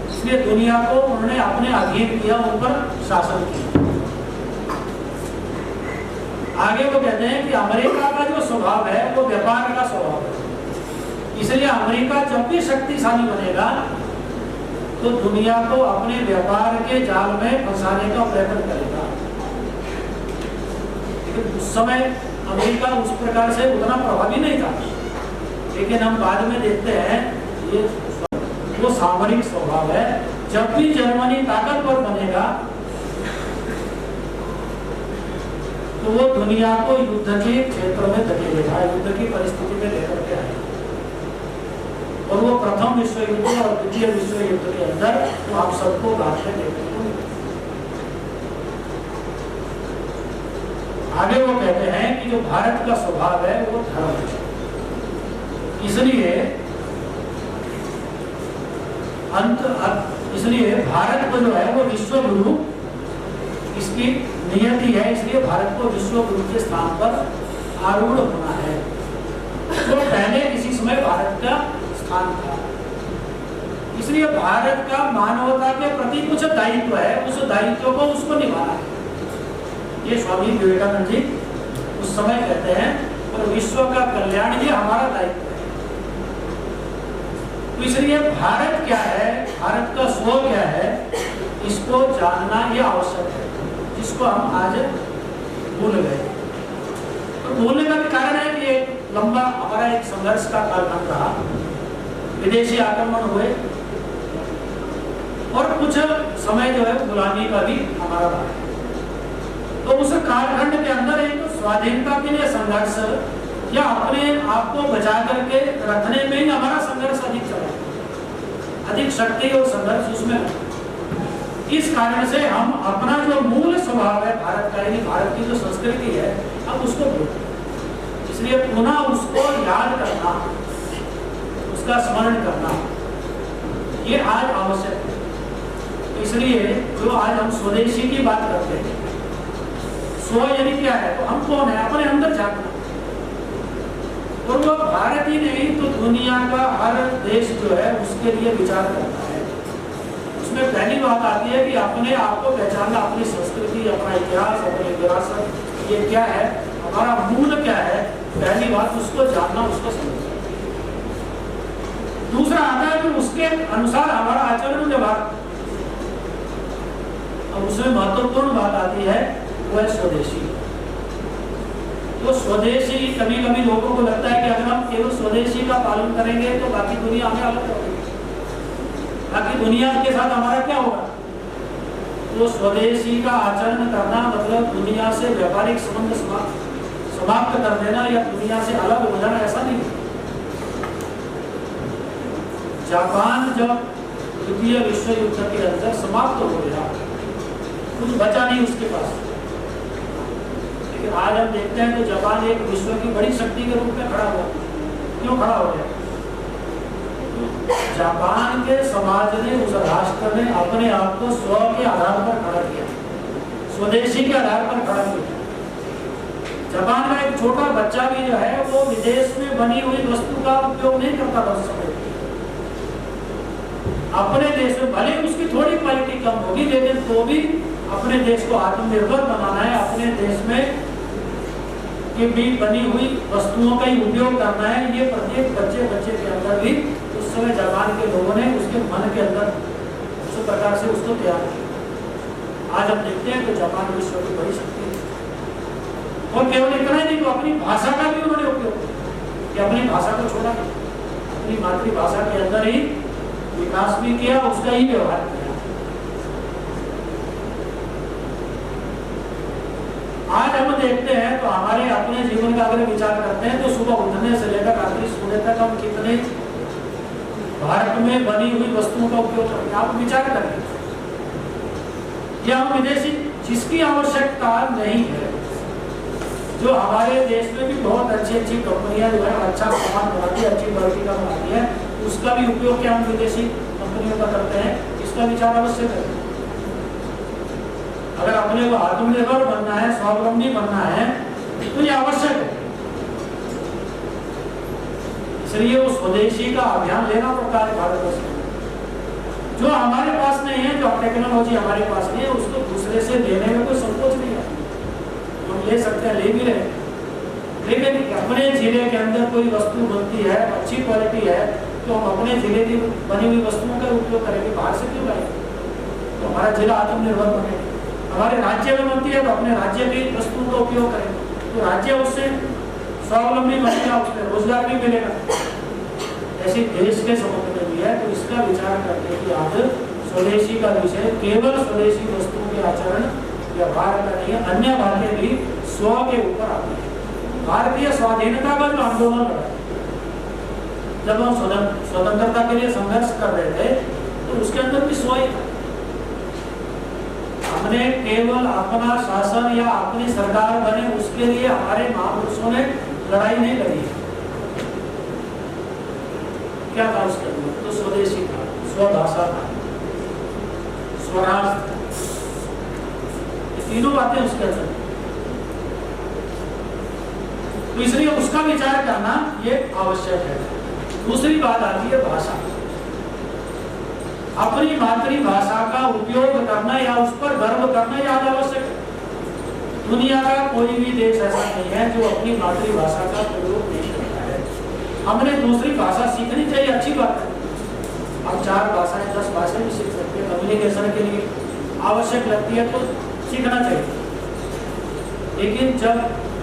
इसलिए दुनिया को उन्होंने अपने अधीन किया, उन पर शासन किया। आगे वो कहते हैं कि अमेरिका का जो स्वभाव है वो व्यापार का स्वभाव है। इसलिए अमेरिका जब भी शक्तिशाली बनेगा तो दुनिया को अपने व्यापार के जाल में फंसाने का प्रयत्न करेगा। लेकिन उस समय अमेरिका उस प्रकार से उतना प्रभावी नहीं था, लेकिन हम बाद में देखते हैं ये वो सामरिक स्वभाव है। जब भी जर्मनी ताकतवर बनेगा तो वो दुनिया को युद्ध के क्षेत्र में धकेलेगा, युद्ध की परिस्थिति में लेकर के आएगा। और वो प्रथम विश्व युद्ध और द्वितीय विश्व युद्ध के अंदर तो आप सबको घात में देखने को मिलेगा। आगे वो कहते हैं कि जो भारत का स्वभाव है वो धर्म है, इसलिए भारत को जो है वो विश्व गुरु इसकी नियति है, इसलिए भारत को विश्व गुरु के स्थान पर आरूढ़ होना है। जो पहले किसी समय भारत का स्थान था, इसलिए भारत का मानवता के प्रति कुछ दायित्व है, उस दायित्व को उसको निभाना है। ये स्वामी विवेकानंद जी उस समय कहते हैं, और विश्व का कल्याण ये हमारा दायित्व है। तो इसलिए भारत क्या है, भारत का स्व क्या है, इसको जानना ये आवश्यक है, जिसको हम आज भूल गए। तो भूलने का भी कारण है कि एक लंबा हमारा एक संघर्ष का कालखंड रहा, विदेशी आक्रमण हुए और कुछ समय जो है गुलामी का भी हमारा रहा। तो उस कालखंड के अंदर एक स्वाधीनता के लिए संघर्ष या अपने आप को बचा करके रखने में ही हमारा संघर्ष अधिक चला, अधिक शक्ति और संघर्ष उसमें। इस कारण से हम अपना जो मूल स्वभाव है भारत का, यानी भारत की जो संस्कृति है, हम उसको भूलते हैं। इसलिए पुनः उसको याद करना, उसका स्मरण करना ये आज आवश्यक है। तो इसलिए जो आज हम स्वदेशी की बात करते हैं, स्व यानी क्या है, तो हम कौन है, अपने अंदर झांकना। और वो भारत ही नहीं तो दुनिया का हर देश जो है उसके लिए विचार करता है। उसमें पहली बात आती है कि अपने आप को पहचानना, अपनी संस्कृति, अपना इतिहास, अपनी विरासत ये क्या है, हमारा मूल क्या है, पहली बात उसको जानना, उसको समझना। दूसरा आता है कि उसके अनुसार हमारा आचरण व्यवहार। अब उसमें महत्वपूर्ण बात आती है वो है स्वदेशी। तो स्वदेशी, कभी कभी लोगों को लगता है कि अगर हम केवल स्वदेशी का पालन करेंगे तो बाकी दुनिया हमें अलग होगी, बाकी दुनिया के साथ हमारा क्या होगा। तो स्वदेशी का आचरण करना मतलब दुनिया से व्यापारिक संबंध समाप्त कर देना या दुनिया से अलग हो जाना, ऐसा नहीं। जापान जब द्वितीय विश्व युद्ध के अंदर समाप्त हो गया, कुछ बचा नहीं उसके पास। आज हम देखते हैं तो जापान एक विश्व की बड़ी शक्ति के रूप में खड़ा हुआ। क्यों खड़ा हो गया? जापान के समाज ने, उस राष्ट्र ने अपने आप को स्व के आधार पर खड़ा किया, स्वदेशी के आधार पर खड़ा किया। जापान का एक छोटा बच्चा भी जो है वो विदेश में बनी हुई वस्तु का उपयोग नहीं करता था उस समय। अपने देश में भले उसकी थोड़ी क्वालिटी कम होगी, लेकिन तो भी अपने देश को आत्मनिर्भर बनाना है, अपने देश में के भी बनी हुई वस्तुओं का ही उपयोग करना है। ये प्रत्येक बच्चे के अंदर भी उस समय जापान के लोगों ने उसके मन के अंदर उस प्रकार से उसको तैयार किया। आज हम देखते हैं तो जापान विश्व की बड़ी शक्ति है। और केवल इतना ही नहीं, तो अपनी भाषा का भी उन्होंने उपयोग किया कि अपनी भाषा को छोड़ा, अपनी मातृभाषा के अंदर ही विकास भी किया, उसका ही व्यवहार किया। आज हम देखते हैं तो हमारे अपने जीवन का अगर विचार करते हैं तो सुबह उठने से लेकर रात्रि सोने तक हम कितने भारत में बनी हुई वस्तुओं का उपयोग करते हैं, आप विचार करें। यह हम विदेशी जिसकी आवश्यकता नहीं है, जो हमारे देश में भी बहुत अच्छी अच्छी कंपनियां जो है अच्छा सामान बनाती है, अच्छी क्वालिटी का बनाती है, उसका भी उपयोग क्या हम विदेशी कंपनियों का करते हैं, इसका विचार अवश्य करें। अगर अपने को आत्मनिर्भर बनना है, स्वावलंबी बनना है, तो ये आवश्यक है। इसलिए उस स्वदेशी का अभियान लेना पड़ता है भारतवर्ष में। जो हमारे पास नहीं है, जो टेक्नोलॉजी हमारे पास नहीं है, उसको दूसरे से लेने में कोई संकोच नहीं है। हम ले सकते हैं, ले भी रहे, लेकिन अपने जिले के अंदर कोई वस्तु बनती है, अच्छी क्वालिटी है, तो हम अपने जिले की बनी हुई वस्तुओं का उपयोग करेंगे, बाहर से क्यों लाएंगे? तो हमारा जिला आत्मनिर्भर बनेगा। हमारे राज्य में बनती है तो अपने राज्य की वस्तुओं का उपयोग करेंगे, तो राज्य उससे स्वावलंबी बनेगा, उसमें रोजगार भी मिलेगा। ऐसे देश के संबंध में भी है, तो इसका विचार करके कि आज स्वदेशी का विषय केवल स्वदेशी वस्तुओं के आचरण व्यवहार का नहीं है, अन्य बातें भी स्व के ऊपर आती है। भारतीय स्वाधीनता का जो आंदोलन लड़ा, जब हम स्वतंत्रता के लिए संघर्ष कर रहे थे तो उसके अंदर भी स्व ही था। हमने केवल अपना शासन या अपनी सरकार बने उसके लिए हमारे महापुरुषों ने लड़ाई नहीं लड़ी है। क्या था उसके अंदर? तो स्वदेशी था, स्वभाषा था, स्वराज था, ये तीनों बातें उसके अंदर। तो इसलिए उसका विचार करना ये आवश्यक है। दूसरी बात आती है भाषा। अपनी मातृभाषा का उपयोग करना या उस पर गर्व करना यह आवश्यक है। दुनिया का कोई भी देश ऐसा नहीं है जो अपनी मातृभाषा का प्रयोग नहीं करता है। हमने दूसरी भाषा सीखनी चाहिए, अच्छी बात है। हम 4 भाषाएं 10 भाषाएं भी सीख सकते हैं, कम्युनिकेशन के लिए आवश्यक लगती है तो सीखना चाहिए। लेकिन जब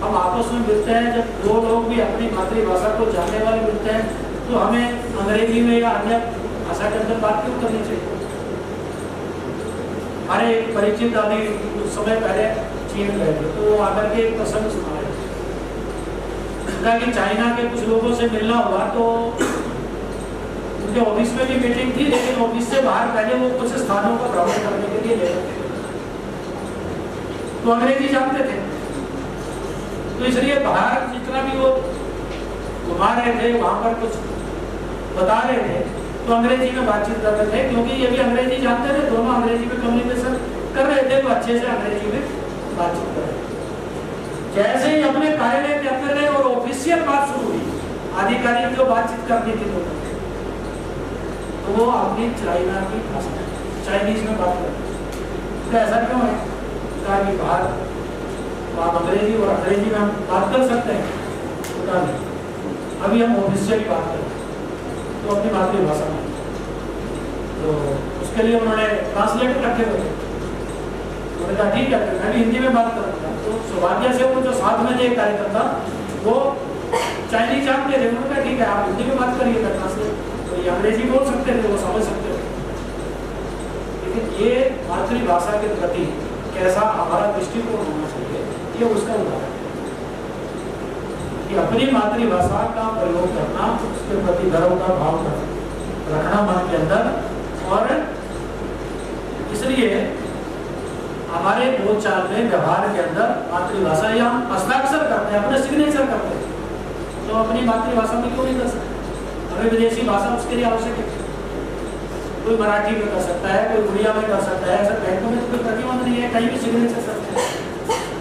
हम आपस में मिलते हैं, जब 2 लोग भी अपनी मातृभाषा को जानने वाले मिलते हैं, तो हमें अंग्रेजी में या अन्य भाषा के अंदर बात क्यों करनी चाहिए? हमारे एक परिचित आदमी कुछ समय पहले चीन गए थे, तो वो आकर के एक प्रसंग सुना रहे थे कि चाइना के कुछ लोगों से मिलना हुआ, तो उनके ऑफिस में भी मीटिंग थी, लेकिन ऑफिस से बाहर पहले वो कुछ स्थानों का भ्रमण करने के लिए ले रहे थे। तो अंग्रेजी जानते थे, तो इसलिए बाहर जितना भी वो घुमा रहे थे, वहां पर कुछ बता रहे थे, तो अंग्रेजी में बातचीत कर रहे थे, क्योंकि ये भी अंग्रेजी जानते थे, दोनों अंग्रेजी में कम्युनिकेशन कर रहे थे, तो अच्छे से अंग्रेजी में बातचीत कर रहे थे। जैसे ही अपने कार्यालय के अंदर गए और ऑफिशियल बात शुरू हुई, आधिकारिक जो बातचीत करनी थी तो वो अपनी चाइना की भाषा चाइनीज में बात कर रहे थे। तो ऐसा क्यों है? कहा कि बाहर आप अंग्रेजी और अंग्रेजी में हम बात कर सकते हैं, पता नहीं, अभी हम ऑफिशियल बात करें तो अपनी मातृभाषा में। तो उसके लिए उन्होंने ट्रांसलेटर रखे हुए थे। उन्होंने कहा ठीक है, मैं भी हिंदी में बात करूँगा। तो सौभाग्य से वो जो साथ में थे कार्यकर्ता, वो चाइनीज जानते थे। उन्होंने कहा ठीक है, आप हिंदी में बात करिएगा ट्रांसलेट, तो ये अंग्रेजी बोल सकते थे, वो समझ सकते थे। लेकिन ये मातृभाषा के प्रति कैसा हमारा दृष्टिकोण होना चाहिए, ये उसका उदाहरण है कि अपनी मातृभाषा का प्रयोग करना, उसके प्रति गर्व का भाव रखना मन के अंदर। और इसलिए हमारे बोलचाल में, व्यवहार के अंदर मातृभाषा या हस्ताक्षर करते हैं, अपने सिग्नेचर करते हैं, तो अपनी मातृभाषा में क्यों नहीं कर सकते? हमें विदेशी भाषा उसके लिए आवश्यक है। कोई मराठी में कर सकता है, कोई उड़िया में कर सकता है, ऐसा बैंकों में कोई प्रतिबंध नहीं है, कहीं भी सिग्नेचर करते हैं,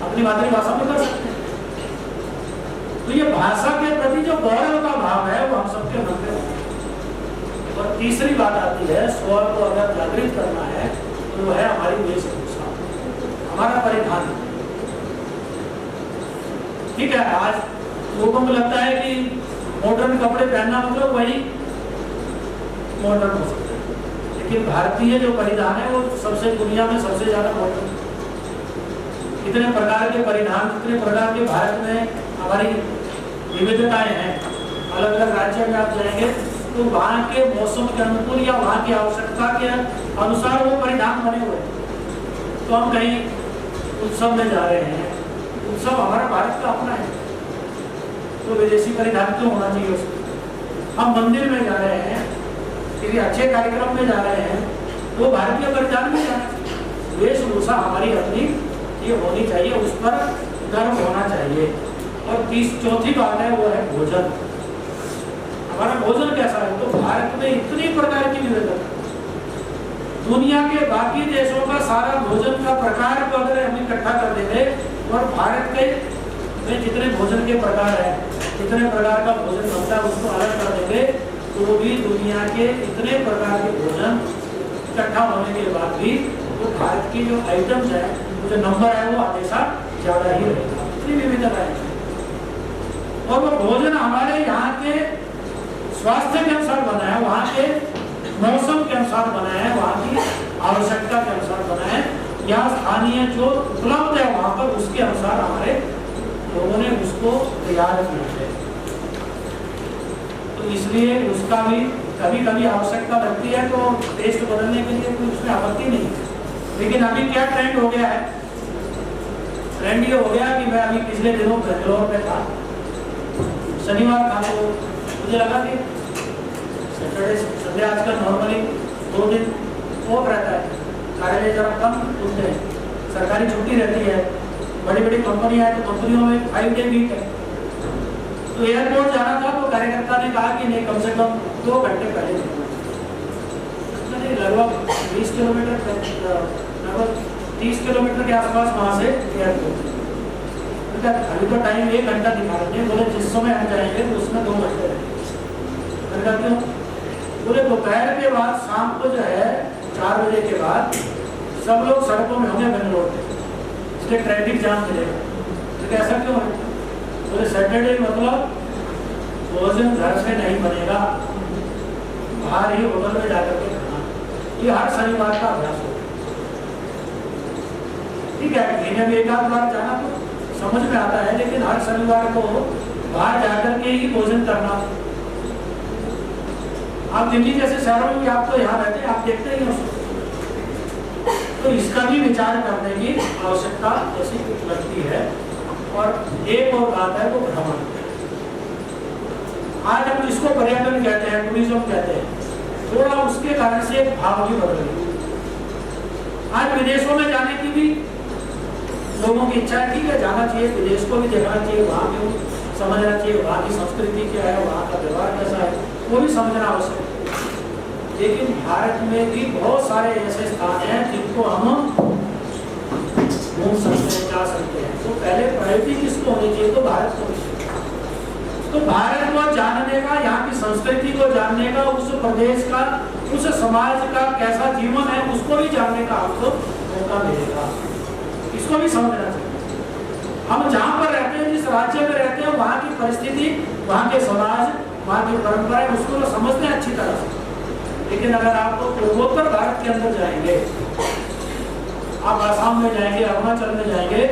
अपनी मातृभाषा में कर सकते हैं। तो ये भाषा के प्रति जो गौरव का भाव है वो हम सबके मन में होना चाहिए। और तीसरी बात आती है, स्व को अगर जागृत करना है तो वो है हमारी वेशभूषा, हमारा परिधान। ठीक है, आज लोगों को लगता है कि मॉडर्न कपड़े पहनना मतलब वही मॉडर्न हो सकता है, लेकिन भारतीय जो परिधान है वो सबसे दुनिया में सबसे ज्यादा मॉडर्न। इतने प्रकार के परिधान, इतने प्रकार के भारत में हमारी विविधताएं हैं। अलग अलग राज्य में आप जाएंगे तो वहाँ के मौसम के अनुकूल या वहाँ की आवश्यकता के अनुसार वो परिधान बने हुए हैं। तो हम कहीं उत्सव में जा रहे हैं, उत्सव हमारा भारत का अपना है, तो विदेशी परिधान क्यों होना चाहिए उसमें? हम मंदिर में जा रहे हैं, किसी अच्छे कार्यक्रम में जा रहे हैं, वो भारतीय परिधान में जाना चाहिए। वेशभूषा हमारी अपनी ये होनी चाहिए, उस पर गर्व होना चाहिए। और चौथी बात है वो है भोजन। हमारा भोजन कैसा है? तो भारत में इतनी प्रकार की विविधता, दुनिया के बाकी देशों का सारा भोजन का प्रकार को अगर हम इकट्ठा कर देते और भारत के में जितने भोजन के प्रकार है, जितने प्रकार का भोजन बनता है, उसको अलग कर देंगे तो भी दुनिया के इतने प्रकार के भोजन इकट्ठा होने के बाद भी वो भारत की जो आइटम्स है, जो नंबर है, वो हमेशा ज्यादा ही रहेगा। इतनी विविधता है और वो भोजन हमारे यहाँ के स्वास्थ्य के अनुसार बना है, वहाँ के मौसम के अनुसार बना है, वहाँ की आवश्यकता के अनुसार बना है, या स्थानीय जो उपलब्ध है वहाँ पर उसके अनुसार हमारे लोगों ने उसको तैयार किया है। तो इसलिए उसका भी कभी कभी आवश्यकता लगती है, तो टेस्ट बदलने के लिए कोई उसमें आपत्ति नहीं है। लेकिन अभी क्या ट्रेंड हो गया है ट्रेंड ये हो गया कि मैं अभी पिछले दिनों बेंगलोर में था, शनिवार था, तो मुझे लगा कि सैटरडे संडे आजकल नॉर्मली 2 दिन ऑफ रहता है, कार्यालय जरा कम खुलते हैं, सरकारी छुट्टी रहती है, बड़ी बड़ी कंपनियां हैं तो कंपनियों में 5 डे वीक है। तो एयरपोर्ट जाना था तो कार्यकर्ता ने कहा कि नहीं, कम से कम 2 घंटे पहले लगभग 20 किलोमीटर लगभग 30 किलोमीटर के आसपास वहाँ से एयरपोर्ट। अभी तो टाइम 1 घंटा दिखा रहे थे, बोले जिस समय हम जाएंगे तो उसमें 2 घंटे रहेंगे। क्यों? बोले दोपहर के बाद शाम को जो है 4 बजे के बाद सब लोग सड़कों में होंगे बेंगलोर में, इसलिए ट्रैफिक जाम मिलेगा। तो ऐसा क्यों है? बोले सैटरडे मतलब भोजन घर से नहीं बनेगा, बाहर ही होटल में जाकर के खाना। ये हर शनिवार का अभ्यास होगा। ठीक है, महीने में 1 आध बार जाना तो समझ में आता है, लेकिन हर शनिवार को बाहर जाकर के ही भोजन करना। आप दिल्ली जैसे शहरों में आप तो यहाँ रहते हैं, आप देखते ही हो, तो इसका भी विचार करने की आवश्यकता ऐसी लगती है। और एक और बात है वो भ्रमण। आज हम जिसको पर्यटन कहते हैं, टूरिज्म कहते हैं, थोड़ा उसके कारण से एक भाव भी बदल गई। आज विदेशों में जाने की भी लोगों की इच्छा है, ठीक है जाना चाहिए, विदेश को भी देखना चाहिए, वहाँ भी समझना चाहिए, वहाँ की संस्कृति क्या है, वहाँ का व्यवहार कैसा है, वो भी समझना आवश्यक है। लेकिन भारत में भी बहुत सारे ऐसे स्थान हैं जिनको हम घूम सकते हैं, जा सकते हैं। तो पहले प्रायोरिटी किसको होनी चाहिए? तो भारत को। तो भारत को जानने का, यहाँ की संस्कृति को जानने का, उस प्रदेश का, उस समाज का कैसा जीवन है, उसको भी जानने का आपको मौका मिलेगा। इसको भी समझना चाहिए। हम जहाँ पर रहते हैं, जिस राज्य में रहते हैं, वहाँ की परिस्थिति, वहाँ के समाज, वहाँ की परंपराएं, उसको तो समझते हैं अच्छी तरह से। लेकिन अगर आप पूर्वोत्तर भारत के अंदर जाएंगे, आप आसाम में जाएंगे, अरुणाचल में जाएंगे,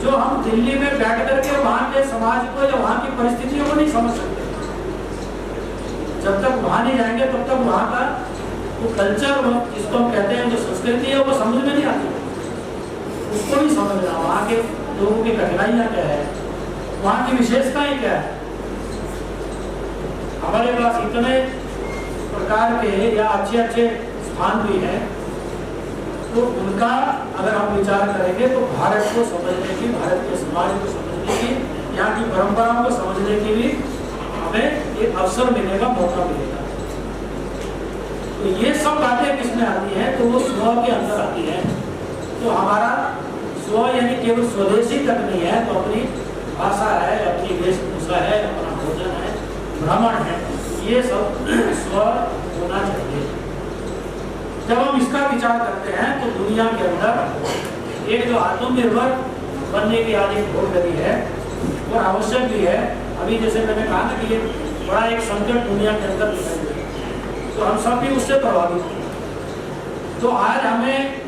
जो हम दिल्ली में बैठ करके वहाँ के समाज को या वहाँ की परिस्थितियों को नहीं समझ सकते। जब तक वहाँ नहीं जाएंगे तब तक वहाँ का वो कल्चर, जिसको हम कहते हैं, जो संस्कृति है, वो समझ में नहीं आती। उसको भी समझना, वहाँ के लोगों की कठिनाइयाँ क्या है, वहाँ की विशेषताएं क्या है। हमारे पास इतने प्रकार के या अच्छे स्थान भी हैं, तो उनका अगर हम विचार करेंगे तो भारत को समझने की, भारत के समाज को समझने की, यहाँ की परंपराओं को समझने की भी हमें एक अवसर मिलेगा, मौका मिलेगा। तो ये सब बातें किसमें आती हैं? तो वो स्व के अंदर आती हैं। तो हमारा स्व यानी केवल स्वदेशी तक नहीं है, तो अपनी भाषा है, अपनी वेशभूषा है, अपना भोजन है, भ्रमण है, ये सब स्व होना चाहिए। जब हम इसका विचार करते हैं तो दुनिया के अंदर एक जो आत्मनिर्भर बनने की आज एक घोर गति है और आवश्यक भी है। अभी जैसे मैंने कहा ना कि ये बड़ा एक संकट दुनिया के अंदर दिखाई दे, तो हम सब भी उससे प्रभावित हैं। तो आज हमें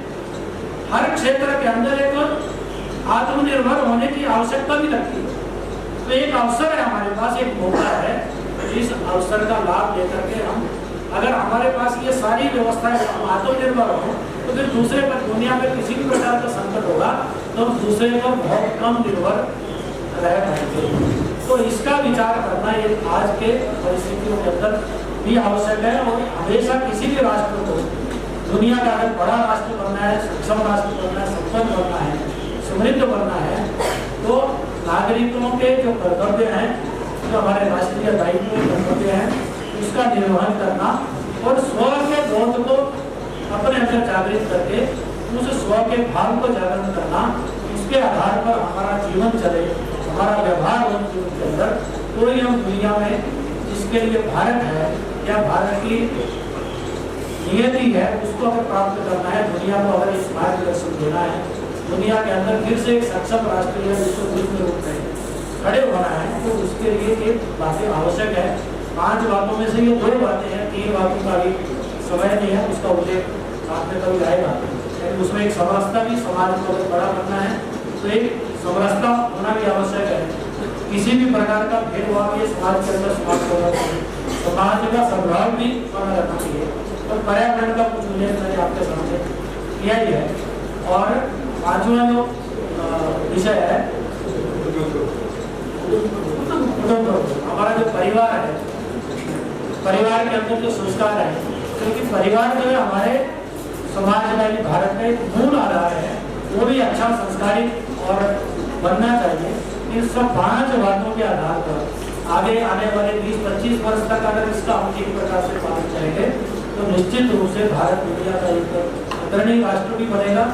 हर क्षेत्र के अंदर एक आत्मनिर्भर होने की आवश्यकता भी लगती है। तो एक अवसर है हमारे पास, एक मौका है, इस अवसर का लाभ लेकर के हम, अगर हमारे पास ये सारी व्यवस्थाएं, हम आत्मनिर्भर हो, तो फिर दूसरे पर, दुनिया में किसी भी प्रकार का संकट होगा तो हम दूसरे पर बहुत कम निर्भर रह पाएंगे। तो इसका विचार करना ये आज के परिस्थितियों के अंदर भी आवश्यक है। और हमेशा किसी भी राष्ट्र को दुनिया का अगर बड़ा राष्ट्र बनना है, सक्षम राष्ट्र बनना है, संपन्न बनना है, समृद्ध बनना है, तो नागरिकों के जो कर्तव्य हैं, जो हमारे राष्ट्रीय दायित्व कर्तव्य हैं, उसका निर्वहन करना और स्व के बोध को अपने अंदर जागृत करके उस स्व के भाव को जागृत करना, उसके आधार पर हमारा जीवन चले, हमारा व्यवहार हो जीवन के अंदर। कोई हम दुनिया में जिसके लिए भारत है या भारत की नियति है, उसको अगर प्राप्त करना है, दुनिया को अगर इस मार्गदर्शन देना है, दुनिया के अंदर फिर से एक सक्षम राष्ट्रीय विश्व गुरु के रूप में खड़े होना है, तो उसके लिए एक बातें आवश्यक है। 5 बातों में से ये 2 बातें हैं, 3 बातों का भी समय नहीं है, उसका उल्लेख बाद में कभी आएगा। लेकिन उसमें एक समरसता भी, समाज को अगर बड़ा करना है तो एक समरसता होना भी आवश्यक है। किसी भी प्रकार का भेदभाव ये समाज के अंदर समाप्त होना चाहिए, समाज का सद्भाव भी बना रहना चाहिए। और पर्यावरण का कुछ उल्लेख मैंने आपके सामने किया ही है। और 5वां जो विषय है हमारा जो परिवार है, परिवार के अंदर जो संस्कार है, क्योंकि परिवार जो है हमारे समाज में, भारत में एक मूल आधार है, वो भी अच्छा संस्कारित और बनना चाहिए। इन सब 5 बातों के आधार पर आगे आने वाले 20-25 वर्ष तक अगर इसका हम ठीक प्रकार से पालन करेंगे तो निश्चित रूप से भारत दुनिया का एक अग्रणी राष्ट्र भी बनेगा,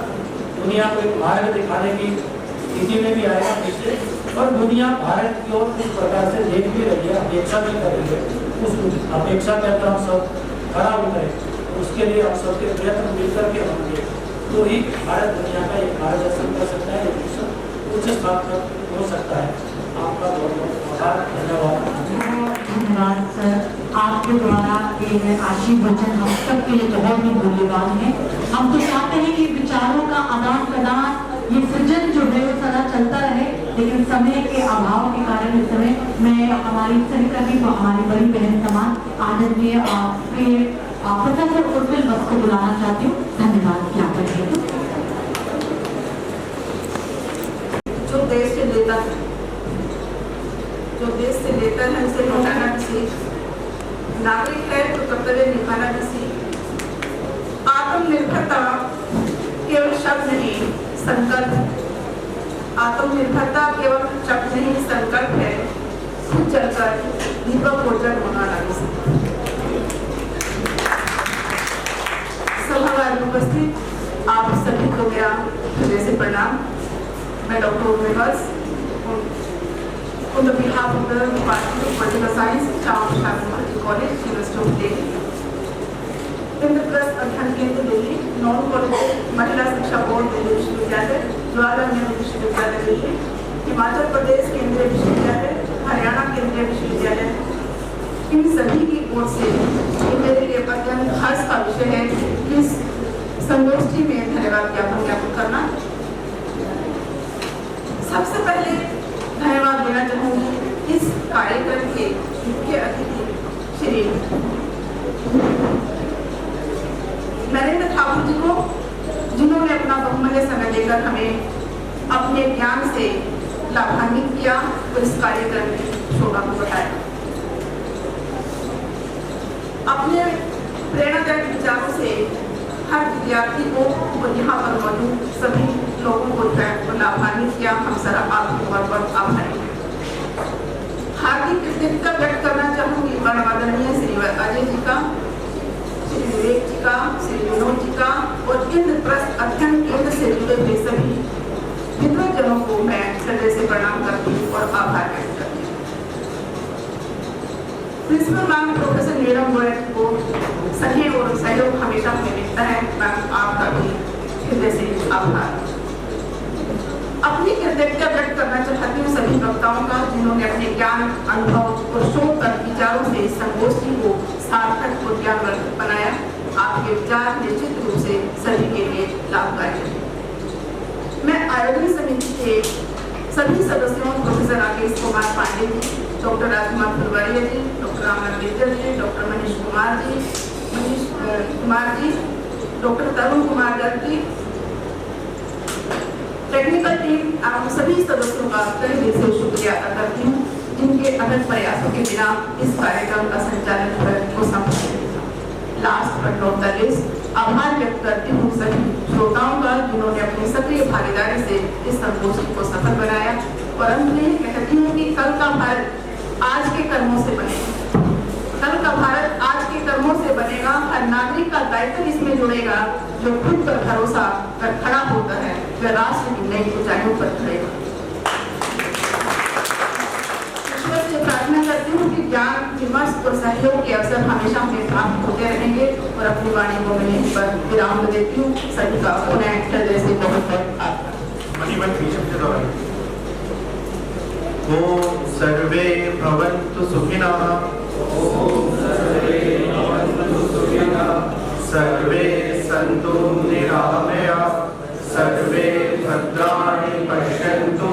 दुनिया को एक मार्ग दिखाने की स्थिति में भी आएगा निश्चित, और दुनिया भारत की ओर किस प्रकार से देख भी रही है, अपेक्षा भी कर रही है, उस अपेक्षा के अंदर हम सब खड़ा उतरे, उसके लिए हम सबके प्रयत्न मिलकर के होंगे तो ही भारत दुनिया का एक मार्गदर्शन कर सकता है, उच्च स्थान पर हो सकता है। आपका बहुत बहुत आभार, धन्यवाद। धन्यवाद सर, आपके द्वारा ये आशीर्वचन हम सब के लिए बहुत ही मूल्यवान है। हम तो चाहते हैं कि विचारों का आदान प्रदान, ये सृजन जो है वो सदा चलता रहे, लेकिन समय के अभाव के कारण इस समय मैं हमारी सभी को, हमारी बड़ी बहन समान आदरणीय प्रोफेसर उर्मिल बस को बुलाना चाहती हूँ। धन्यवाद ज्ञापन हेतु। जो देश से लेता है, जो देश से लेता है उसे लौटाना भी सीख, नागरिक है तो कर्तव्य निभाना भी सीख। आत्मनिर्भरता केवल शब्द नहीं, संकल्प। आत्मनिर्भरता केवल शब्द नहीं, संकल्प है। खुद चलकर दीपक ऊर्जन होना भी सीख। सभा में उपस्थित आप सभी को मेरा हृदय से प्रणाम। मैं डॉक्टर उर्मिल बस on the behalf of the Department of Political Science, Charles Shafi College, University of Delhi, Indraprastha अध्ययन केंद्र दिल्ली, नॉन कॉलेज महिला शिक्षा बोर्ड दिल्ली विश्वविद्यालय, जवाहरलाल नेहरू विश्वविद्यालय दिल्ली, हिमाचल प्रदेश केंद्रीय विश्वविद्यालय, हरियाणा केंद्रीय विश्वविद्यालय, इन सभी की ओर से मेरे लिए अत्यंत खास का विषय है इस संगोष्ठी में धन्यवाद ज्ञापन करना। सबसे पहले धन्यवाद देना चाहूंगी इस कार्यक्रम के मुख्य अतिथि श्री नरेंद्र ठाकुर जी को, जिन्होंने अपना बहुमूल्य समय देकर हमें अपने ज्ञान से लाभान्वित किया और इस कार्यक्रम की शोभा को बढ़ाया। अपने प्रेरणादायक विचारों से हर विद्यार्थी को और यहाँ पर मौजूद सभी लोगों को लाभान्वित किया। हम सर आपके तौर पर आभारी हैं। हार्दिक कृतज्ञता व्यक्त करना चाहूंगी आदरणीय श्री अजय जी का, श्री विवेक जी का, श्री विनोद जी का और इंद्रप्रस्थ अध्ययन केंद्र से जुड़े हुए सभी विद्वजनों को मैं हृदय से प्रणाम करती हूँ और आभार व्यक्त करती हूँ। प्रिंसिपल मैम प्रोफेसर नीलम गोयल को स्नेह और सहयोग हमेशा हमें मिलता है। मैम आपका भी हृदय से आभार। अपनी कृतज्ञता व्यक्त करना चाहती हूँ सभी वक्ताओं का, जिन्होंने अपने ज्ञान, अनुभव और शोध कर विचारों से संगोष्ठी को सार्थक और ज्ञानवर्धक बनाया। आपके विचार निश्चित रूप से सभी के लिए लाभकारी है। मैं आयोजन समिति के सभी सदस्यों प्रोफेसर राकेश कुमार पांडे जी, डॉक्टर राजकुमार फुलवारिया जी, डॉक्टर रामनाथ मित्तल जी, डॉक्टर मनीष कुमार जी, डॉक्टर तरुण कुमार गर्ग जी, टेक्निकल टीम आप सभी सदस्यों का तहे दिल से शुक्रिया अदा करती हूँ, जिनके अथक प्रयासों के बिना इस कार्यक्रम का संचालन को संभव नहीं था। Last but not the least आभार व्यक्त करती हूँ सभी श्रोताओं का, जिन्होंने अपनी सक्रिय भागीदारी से इस संगोष्ठी को सफल बनाया। और अंत में कहती हूँ कि कल का भारत आज के कर्मों से बनेगा। कल का भारत आज के कर्मों से बनेगा। हर नागरिक का दायित्व इसमें जुड़ेगा। जो खुद पर भरोसा कर खड़ा होता है वह राष्ट्र की नई ऊंचाइयों पर खड़ेगा। ईश्वर से प्रार्थना करती हूँ कि ज्ञान, विमर्श और सहयोग के अवसर हमेशा हमें प्राप्त होते रहेंगे। और अपनी वाणी को मैं यहीं पर विराम देती हूँ। सभी का पुनः हृदय से बहुत ओम सर्वे भवन्तु सुखिनः, सर्वे सन्तु निरामयाः, सर्वे भद्राणि पश्यन्तु,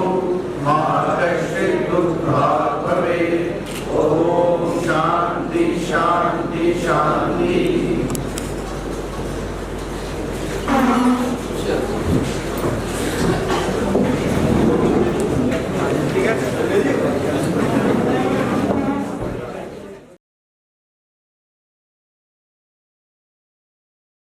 मा कश्चित् दुःखभाग् भवेत्। ओम शांति शांति शांति।